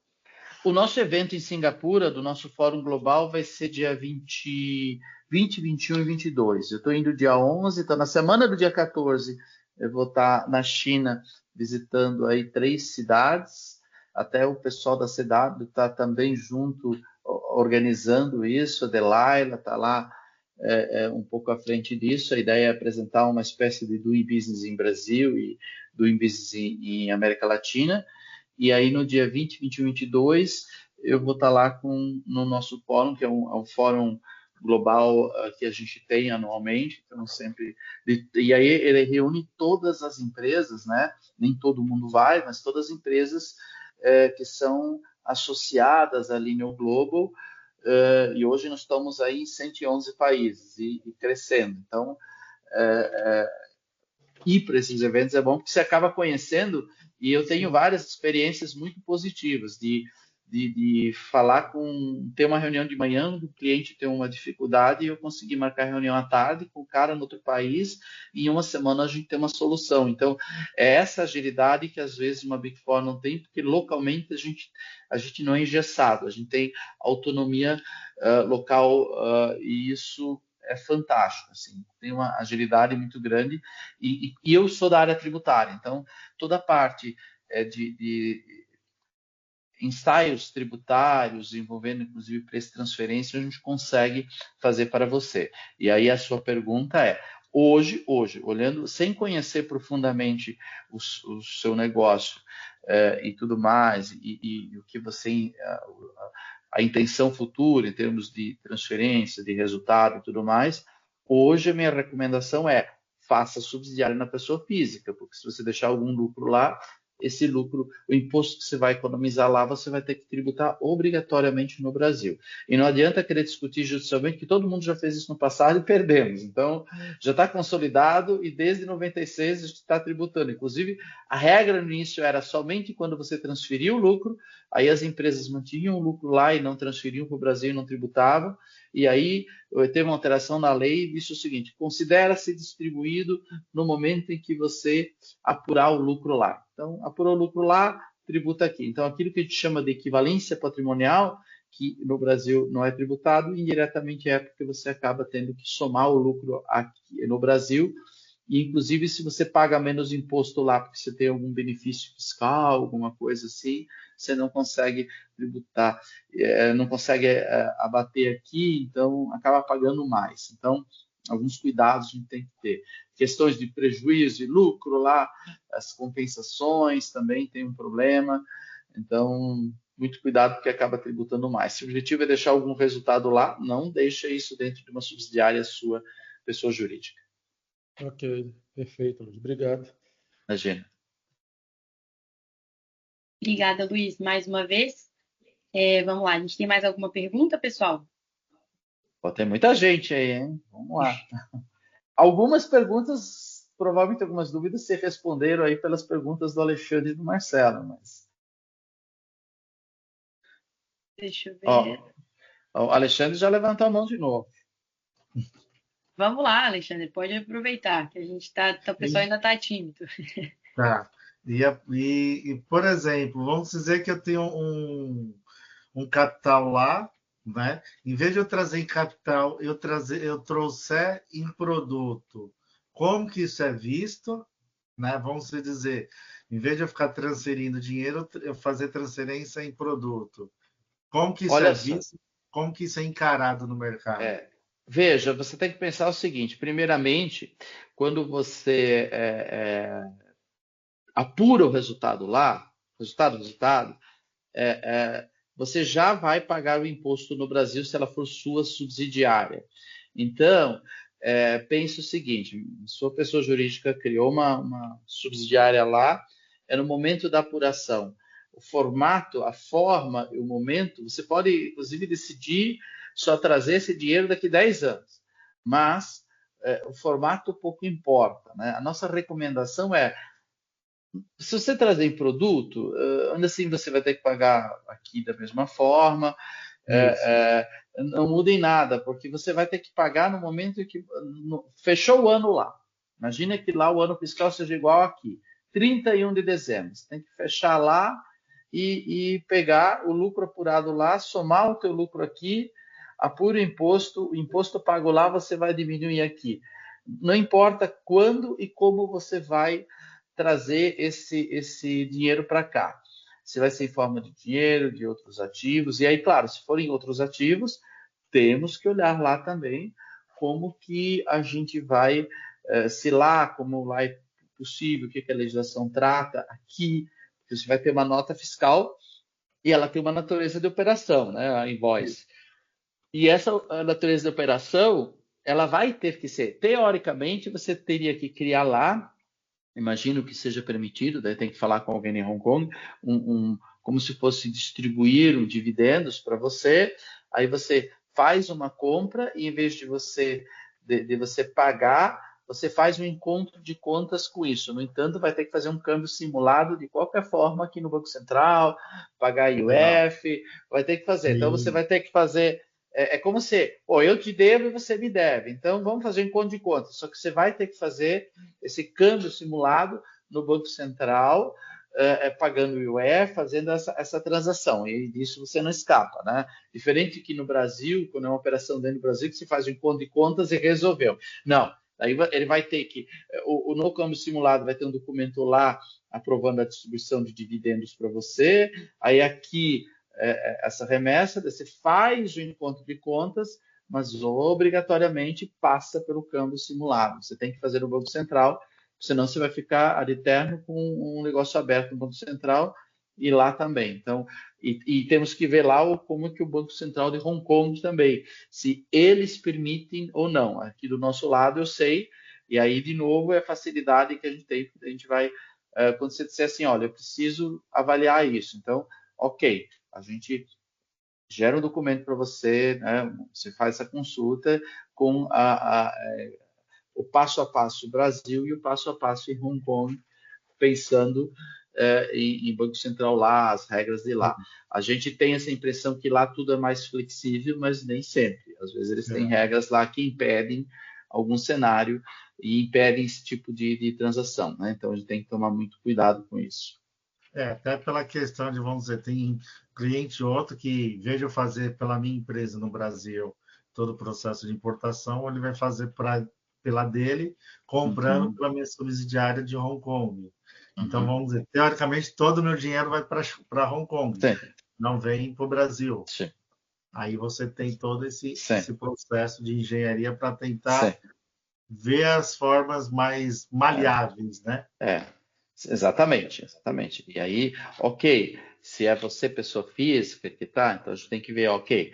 O nosso evento em Singapura, do nosso Fórum Global, vai ser dia 20, 21 e 22. Eu estou indo dia 11, então na semana do dia 14 eu vou estar na China visitando aí 3 cidades. Até o pessoal da CW está também junto, organizando isso. A Delilah está lá um pouco à frente disso. A ideia é apresentar uma espécie de Doing Business em Brasil e Doing Business em América Latina. E aí no dia 20, 21 e 22 eu vou estar lá no nosso fórum, que é um fórum global que a gente tem anualmente, então sempre... E aí ele reúne todas as empresas, né? Nem todo mundo vai, mas todas as empresas que são associadas à Lineal Global, e hoje nós estamos aí em 111 países e crescendo. Então, ir para esses eventos é bom porque você acaba conhecendo, e eu tenho várias experiências muito positivas de falar ter uma reunião de manhã, o cliente tem uma dificuldade e eu consegui marcar reunião à tarde com o cara no outro país e em uma semana a gente tem uma solução. Então, é essa agilidade que às vezes uma Big Four não tem, porque localmente a gente não é engessado, a gente tem autonomia local e isso é fantástico, assim, tem uma agilidade muito grande e eu sou da área tributária, então toda a parte de ensaios tributários envolvendo inclusive preço de transferência a gente consegue fazer para você. E aí a sua pergunta é, hoje olhando, sem conhecer profundamente o seu negócio e tudo mais, e o que você... a intenção futura em termos de transferência, de resultado e tudo mais, hoje a minha recomendação é faça subsidiário na pessoa física, porque se você deixar algum lucro lá, esse lucro, o imposto que você vai economizar lá, você vai ter que tributar obrigatoriamente no Brasil. E não adianta querer discutir judicialmente, que todo mundo já fez isso no passado e perdemos. Então, já está consolidado e desde 96 a gente está tributando. Inclusive, a regra no início era somente quando você transferia o lucro, aí as empresas mantinham o lucro lá e não transferiam para o Brasil e não tributavam. E aí teve uma alteração na lei e disse o seguinte, considera-se distribuído no momento em que você apurar o lucro lá. Então, apurou o lucro lá, tributa aqui. Então, aquilo que a gente chama de equivalência patrimonial, que no Brasil não é tributado, indiretamente é porque você acaba tendo que somar o lucro aqui no Brasil. E, inclusive, se você paga menos imposto lá porque você tem algum benefício fiscal, alguma coisa assim, você não consegue tributar, não consegue abater aqui, então acaba pagando mais. Então, alguns cuidados a gente tem que ter. Questões de prejuízo e lucro lá, as compensações também tem um problema. Então, muito cuidado porque acaba tributando mais. Se o objetivo é deixar algum resultado lá, não deixa isso dentro de uma subsidiária sua, pessoa jurídica. Ok, perfeito, Luiz. Obrigado. Imagina. Obrigada, Luiz, mais uma vez. Vamos lá, a gente tem mais alguma pergunta, pessoal? Pô, tem muita gente aí, hein? Vamos lá. Algumas perguntas, provavelmente algumas dúvidas se responderam aí pelas perguntas do Alexandre e do Marcelo, mas... Deixa eu ver. Ó, o Alexandre já levantou a mão de novo. Vamos lá, Alexandre, pode aproveitar, que a gente o pessoal ainda está tímido. Tá. Por exemplo, vamos dizer que eu tenho um capital lá, né? Em vez de eu trazer em capital, eu trouxer em produto. Como que isso é visto? Né? Vamos dizer, em vez de eu ficar transferindo dinheiro, eu fazer transferência em produto. Como que isso é visto? Como que isso é encarado no mercado? Veja, você tem que pensar o seguinte: primeiramente, quando você apura o resultado lá, resultado, você já vai pagar o imposto no Brasil se ela for sua subsidiária. Então, pense o seguinte: sua pessoa jurídica criou uma subsidiária lá, no momento da apuração. O formato, a forma e o momento, você pode, inclusive, decidir só trazer esse dinheiro daqui a 10 anos. Mas o formato pouco importa, né? A nossa recomendação se você trazer em produto, ainda assim você vai ter que pagar aqui da mesma forma, não muda em nada, porque você vai ter que pagar no momento em que fechou o ano lá. Imagina que lá o ano fiscal seja igual aqui, 31 de dezembro. Você tem que fechar lá e pegar o lucro apurado lá, somar o teu lucro aqui, apura o imposto pago lá você vai diminuir aqui. Não importa quando e como você vai trazer esse dinheiro para cá. Se vai ser em forma de dinheiro, de outros ativos. E aí, claro, se forem outros ativos, temos que olhar lá também como que a gente vai, se lá, como lá é possível, o que a legislação trata aqui. Você vai ter uma nota fiscal e ela tem uma natureza de operação, né? A invoice. E essa natureza da operação, ela vai ter que ser, teoricamente, você teria que criar lá, imagino que seja permitido, daí tem que falar com alguém em Hong Kong, como se fosse distribuir dividendos para você, aí você faz uma compra e em vez de você pagar, você faz um encontro de contas com isso. No entanto, vai ter que fazer um câmbio simulado de qualquer forma aqui no Banco Central, pagar Legal. IUF, vai ter que fazer. Então, você Sim. vai ter que fazer. É como se, pô, eu te devo e você me deve. Então, vamos fazer um encontro de contas. Só que você vai ter que fazer esse câmbio simulado no Banco Central, pagando o IUF, fazendo essa transação. E disso você não escapa, né? Diferente que no Brasil, quando é uma operação dentro do Brasil, que se faz um encontro de contas e resolveu. Não. Aí ele vai ter que, no câmbio simulado vai ter um documento lá aprovando a distribuição de dividendos para você. Aí aqui, essa remessa, você faz o encontro de contas, mas obrigatoriamente passa pelo câmbio simulado. Você tem que fazer no Banco Central, senão você vai ficar ad eterno com um negócio aberto no Banco Central e lá também. Então, e temos que ver lá como que o Banco Central de Hong Kong também, se eles permitem ou não. Aqui do nosso lado eu sei, e aí de novo é a facilidade que a gente tem, a gente vai, quando você disser assim, olha, eu preciso avaliar isso, então, ok, a gente gera um documento para você, né, você faz essa consulta com o passo a passo Brasil e o passo a passo em Hong Kong, pensando em Banco Central lá, as regras de lá. A gente tem essa impressão que lá tudo é mais flexível, mas nem sempre. Às vezes eles têm regras lá que impedem algum cenário e impedem esse tipo de transação, né? Então a gente tem que tomar muito cuidado com isso. Até pela questão de, vamos dizer, tem cliente outro que, em vez de eu fazer pela minha empresa no Brasil todo o processo de importação, ele vai fazer pela dele, comprando pela minha subsidiária de Hong Kong. Então, vamos dizer, teoricamente, todo o meu dinheiro vai para Hong Kong, Sim. não vem para o Brasil. Sim. Aí você tem todo esse Sim. processo de engenharia para tentar ver as formas mais maleáveis, né? Exatamente. E aí, ok, se é você, pessoa física, que tá, então a gente tem que ver, ok,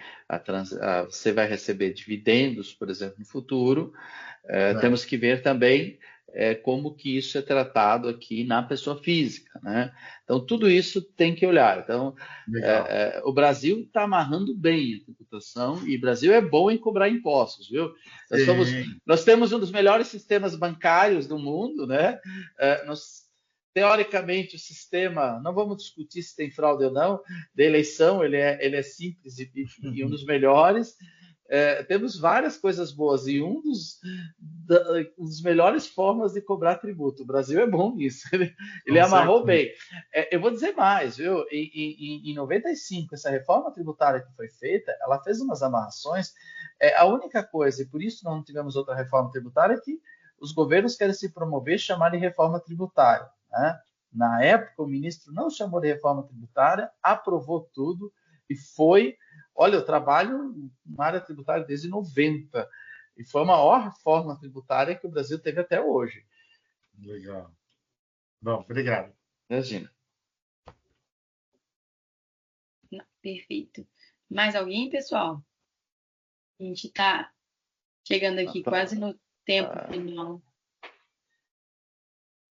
você vai receber dividendos, por exemplo, no futuro, temos que ver também como que isso é tratado aqui na pessoa física, né? Então, tudo isso tem que olhar. Então, o Brasil está amarrando bem a tributação e o Brasil é bom em cobrar impostos, viu? Nós temos um dos melhores sistemas bancários do mundo, né? Teoricamente, o sistema, não vamos discutir se tem fraude ou não, da eleição, ele é simples e um dos melhores. Temos várias coisas boas e um dos melhores formas de cobrar tributo. O Brasil é bom nisso, ele amarrou bem. Eu vou dizer mais, viu? Em 95, essa reforma tributária que foi feita, ela fez umas amarrações. A única coisa, e por isso não tivemos outra reforma tributária, é que os governos querem se promover, chamar de reforma tributária, né? Na época, o ministro não chamou de reforma tributária, aprovou tudo e foi. Olha, eu trabalho na área tributária desde 90 e foi a maior reforma tributária que o Brasil teve até hoje. Legal. Bom, obrigado. Imagina. Perfeito. Mais alguém, pessoal? A gente está chegando aqui quase no tempo final.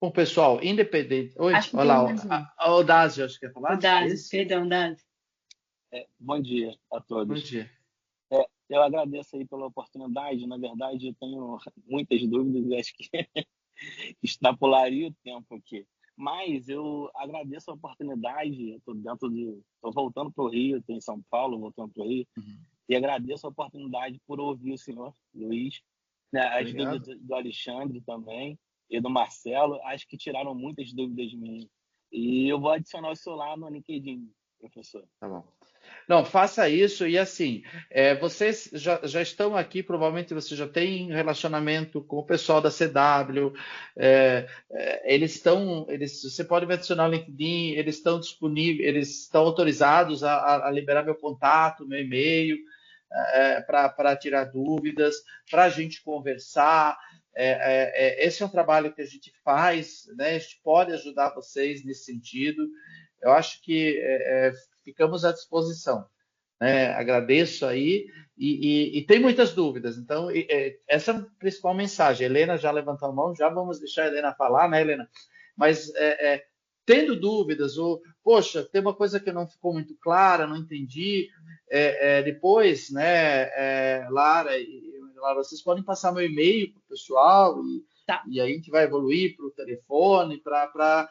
Bom, pessoal, independente. Oi, acho que olha lá, o Dásio, acho que quer falar. O Dásio, perdão, Dásio. Bom dia a todos. Bom dia. Eu agradeço aí pela oportunidade. Na verdade, eu tenho muitas dúvidas e acho que extrapolaria o tempo aqui. Mas eu agradeço a oportunidade. Estou voltando para o Rio, estou em São Paulo, voltando para o Rio. E agradeço a oportunidade por ouvir o senhor Luiz, né, as dúvidas do Alexandre também e do Marcelo. Acho que tiraram muitas dúvidas minhas. E eu vou adicionar o seu lá no LinkedIn, professor. Tá bom. Não, faça isso e assim, vocês já estão aqui, provavelmente você já tem relacionamento com o pessoal da CW, você pode me adicionar no LinkedIn, eles estão disponíveis, eles estão autorizados a liberar meu contato, meu e-mail, para tirar dúvidas, para a gente conversar. Esse é um trabalho que a gente faz, né? A gente pode ajudar vocês nesse sentido. Eu acho que ficamos à disposição. né? Agradeço aí e tem muitas dúvidas. Então, essa é a principal mensagem. A Helena já levantou a mão, já vamos deixar a Helena falar, né, Helena? Mas tendo dúvidas, ou, poxa, tem uma coisa que não ficou muito clara, não entendi, depois, né, Lara, vocês podem passar meu e-mail para o pessoal Tá. e aí a gente vai evoluir para o telefone para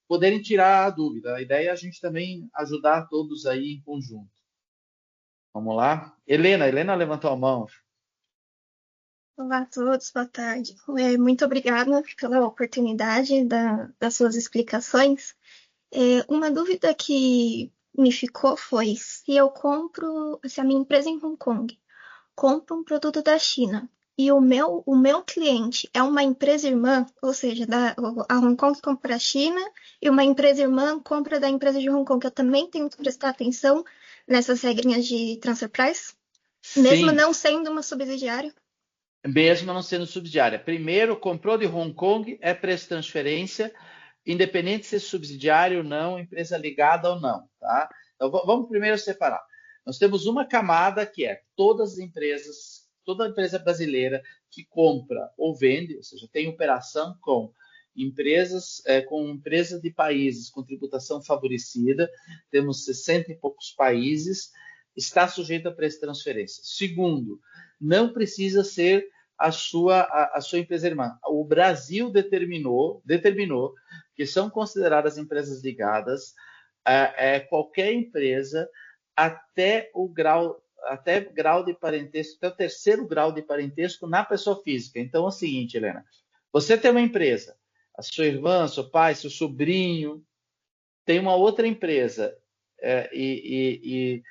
poderem tirar a dúvida. A ideia é a gente também ajudar todos aí em conjunto. Vamos lá? Helena levantou a mão. Olá a todos, boa tarde. Muito obrigada pela oportunidade das suas explicações. Uma dúvida que me ficou foi se a minha empresa em Hong Kong compra um produto da China e o meu cliente é uma empresa irmã, ou seja, a Hong Kong compra a China e uma empresa irmã compra da empresa de Hong Kong, eu também tenho que prestar atenção nessas regrinhas de transfer price, mesmo Sim, não sendo uma subsidiária? mesmo não sendo subsidiária. Primeiro, comprou de Hong Kong, é preço de transferência, independente de ser subsidiário ou não, empresa ligada ou não, tá? Então, vamos primeiro separar. Nós temos uma camada que é todas as empresas, toda empresa brasileira que compra ou vende, ou seja, tem operação com empresas de países com tributação favorecida, temos 60 e poucos países, está sujeito a preço de transferência. Segundo, não precisa ser a sua empresa irmã. O Brasil determinou que são consideradas empresas ligadas qualquer empresa até grau de parentesco, até o terceiro grau de parentesco na pessoa física. Então é o seguinte, Helena, você tem uma empresa, a sua irmã, seu pai, seu sobrinho, tem uma outra empresa Eu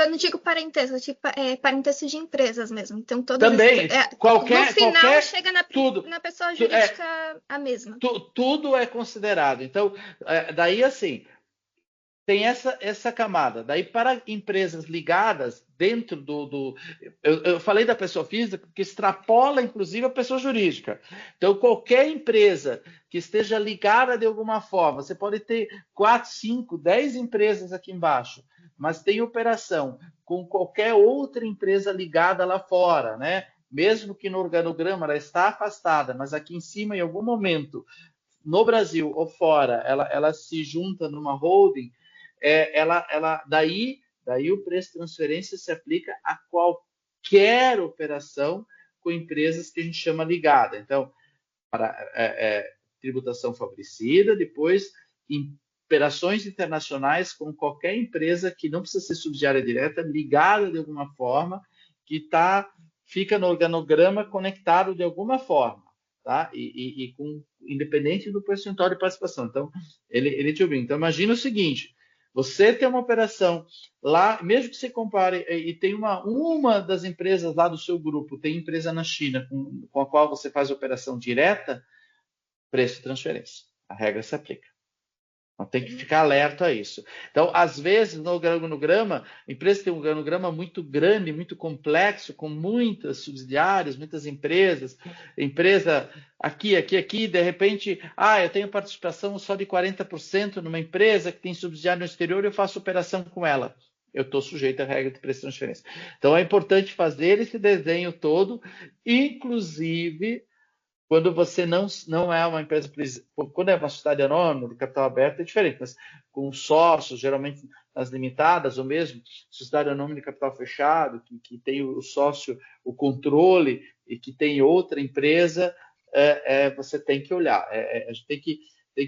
não digo parentesco, eu digo parentesco de empresas mesmo. Então, todas também, no final chega na pessoa jurídica a mesma. Tudo é considerado. Então, daí assim, tem essa camada. Daí, para empresas ligadas dentro eu falei da pessoa física, que extrapola, inclusive, a pessoa jurídica. Então, qualquer empresa que esteja ligada de alguma forma, você pode ter 4, 5, 10 empresas aqui embaixo, mas tem operação com qualquer outra empresa ligada lá fora, né? Mesmo que no organograma ela está afastada, mas aqui em cima, em algum momento, no Brasil ou fora, ela se junta numa holding, daí o preço de transferência se aplica a qualquer operação com empresas que a gente chama ligada. Então, para tributação favorecida, depois operações internacionais com qualquer empresa que não precisa ser subsidiária direta, ligada de alguma forma, que fica no organograma conectado de alguma forma, tá? E independente do percentual de participação. Então, ele te obriga. Então, imagina o seguinte: você tem uma operação lá, mesmo que você compare, e tem uma das empresas lá do seu grupo, tem empresa na China com a qual você faz operação direta, preço de transferência. A regra se aplica. Então, tem que ficar alerta a isso. Então, às vezes, no organograma, a empresa tem um organograma muito grande, muito complexo, com muitas subsidiárias, muitas empresas. Empresa aqui, de repente, eu tenho participação só de 40% numa empresa que tem subsidiário no exterior e eu faço operação com ela. Eu estou sujeito à regra de preço de transferência. Então, é importante fazer esse desenho todo, inclusive quando você não é uma empresa, quando é uma sociedade anônima de capital aberto é diferente, mas com sócios, geralmente nas limitadas, ou mesmo sociedade anônima de capital fechado, que tem o sócio, o controle, e que tem outra empresa, você tem que olhar. A gente tem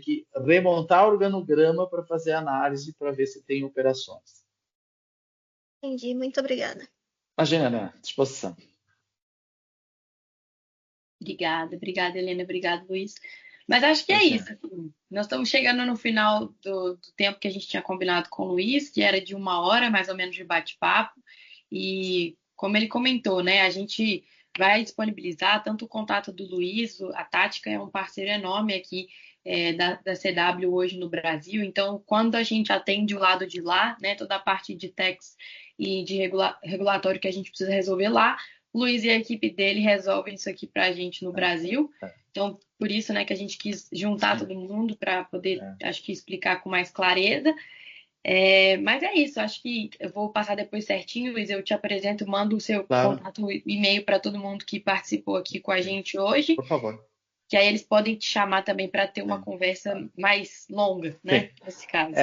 que remontar o organograma para fazer análise, para ver se tem operações. Entendi, muito obrigada. Imagina, né? Disposição. Obrigada, Helena. Obrigado, Luiz. Mas acho que é isso. Assim, nós estamos chegando no final do tempo que a gente tinha combinado com o Luiz, que era de 1 hora, mais ou menos, de bate-papo. E, como ele comentou, né, a gente vai disponibilizar tanto o contato do Luiz, a Tática é um parceiro enorme aqui da CW hoje no Brasil. Então, quando a gente atende o lado de lá, né, toda a parte de tax e de regulatório que a gente precisa resolver lá, o Luiz e a equipe dele resolvem isso aqui para a gente no Brasil. Então, por isso, né, que a gente quis juntar todo mundo para poder, acho que, explicar com mais clareza. Mas é isso, acho que eu vou passar depois certinho, Luiz, eu te apresento, mando o seu Claro, contato e-mail para todo mundo que participou aqui com a gente hoje, por favor. que aí eles podem te chamar também para ter uma Sim. conversa mais longa, né? Sim. Nesse caso.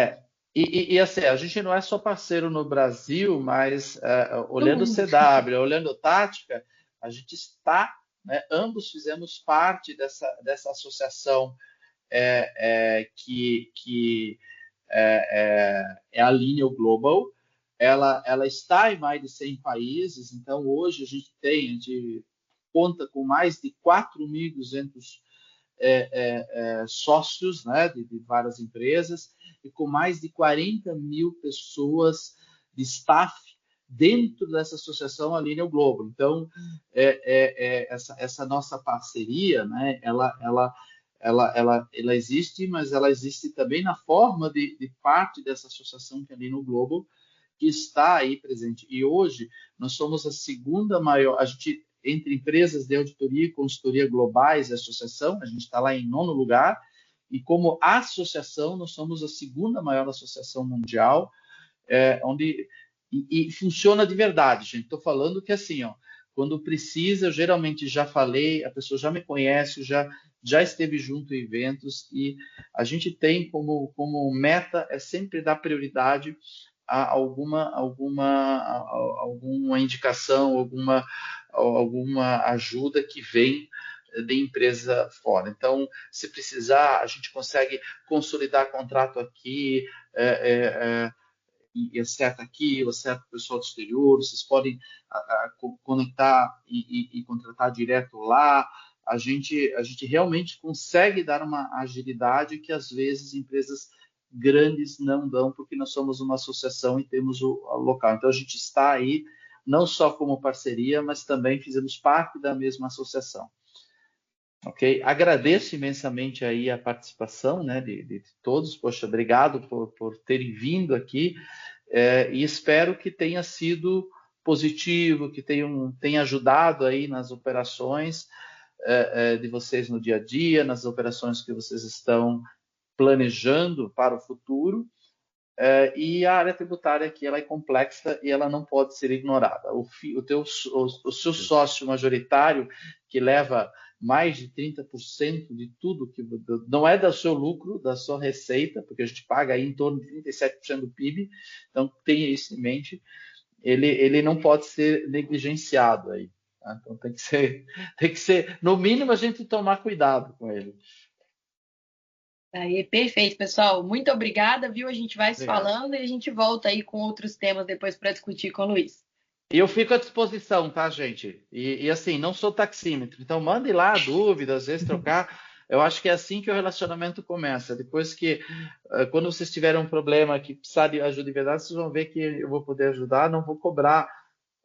E assim, a gente não é só parceiro no Brasil, mas olhando o mundo. CW, olhando Tática, a gente está, né, ambos fizemos parte dessa associação que é a Lineal Global. Ela está em mais de 100 países, então hoje a gente conta com mais de 4.200 sócios, né, de várias empresas, e com mais de 40 mil pessoas de staff dentro dessa associação Alinea o Globo. Então, essa nossa parceria, né, ela existe, mas ela existe também na forma de parte dessa associação que é Alinea o Globo, que está aí presente. E hoje nós somos a segunda maior, a gente, entre empresas de auditoria e consultoria globais e associação, a gente está lá em 9º lugar, e como associação, nós somos a segunda maior associação mundial, e funciona de verdade, gente. Estou falando que assim, ó, quando precisa, eu geralmente já falei, a pessoa já me conhece, já esteve junto em eventos, e a gente tem como meta é sempre dar prioridade a alguma indicação, alguma ajuda que vem de empresa fora. Então, se precisar, a gente consegue consolidar contrato aqui, e acerta aqui, ou acerta o pessoal do exterior, vocês podem conectar e contratar direto lá. A gente realmente consegue dar uma agilidade que às vezes empresas grandes não dão, porque nós somos uma associação e temos o local. Então a gente está aí não só como parceria, mas também fizemos parte da mesma associação. Ok? Agradeço imensamente aí a participação, né, de todos. Poxa, obrigado por terem vindo aqui, e espero que tenha sido positivo, que tenha ajudado aí nas operações de vocês no dia a dia, nas operações que vocês estão planejando para o futuro. E a área tributária aqui ela é complexa e ela não pode ser ignorada. O seu sócio majoritário, que leva mais de 30% de tudo, que não é do seu lucro, da sua receita, porque a gente paga aí em torno de 37% do PIB, então tenha isso em mente, ele não pode ser negligenciado aí. Tá? Então tem que ser, no mínimo, a gente tomar cuidado com ele. Aí, perfeito, pessoal. Muito obrigada, viu? A gente vai se falando e a gente volta aí com outros temas depois para discutir com o Luiz. E eu fico à disposição, tá, gente? E assim, não sou taxímetro, então mande lá dúvidas, às vezes trocar. Eu acho que é assim que o relacionamento começa. Depois que, quando vocês tiverem um problema que precisar de ajuda de verdade, vocês vão ver que eu vou poder ajudar, não vou cobrar.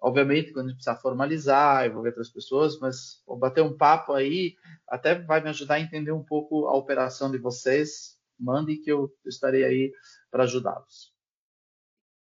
Obviamente, quando a gente precisar formalizar, envolver outras pessoas, mas vou bater um papo aí, até vai me ajudar a entender um pouco a operação de vocês. Mandem que eu estarei aí para ajudá-los.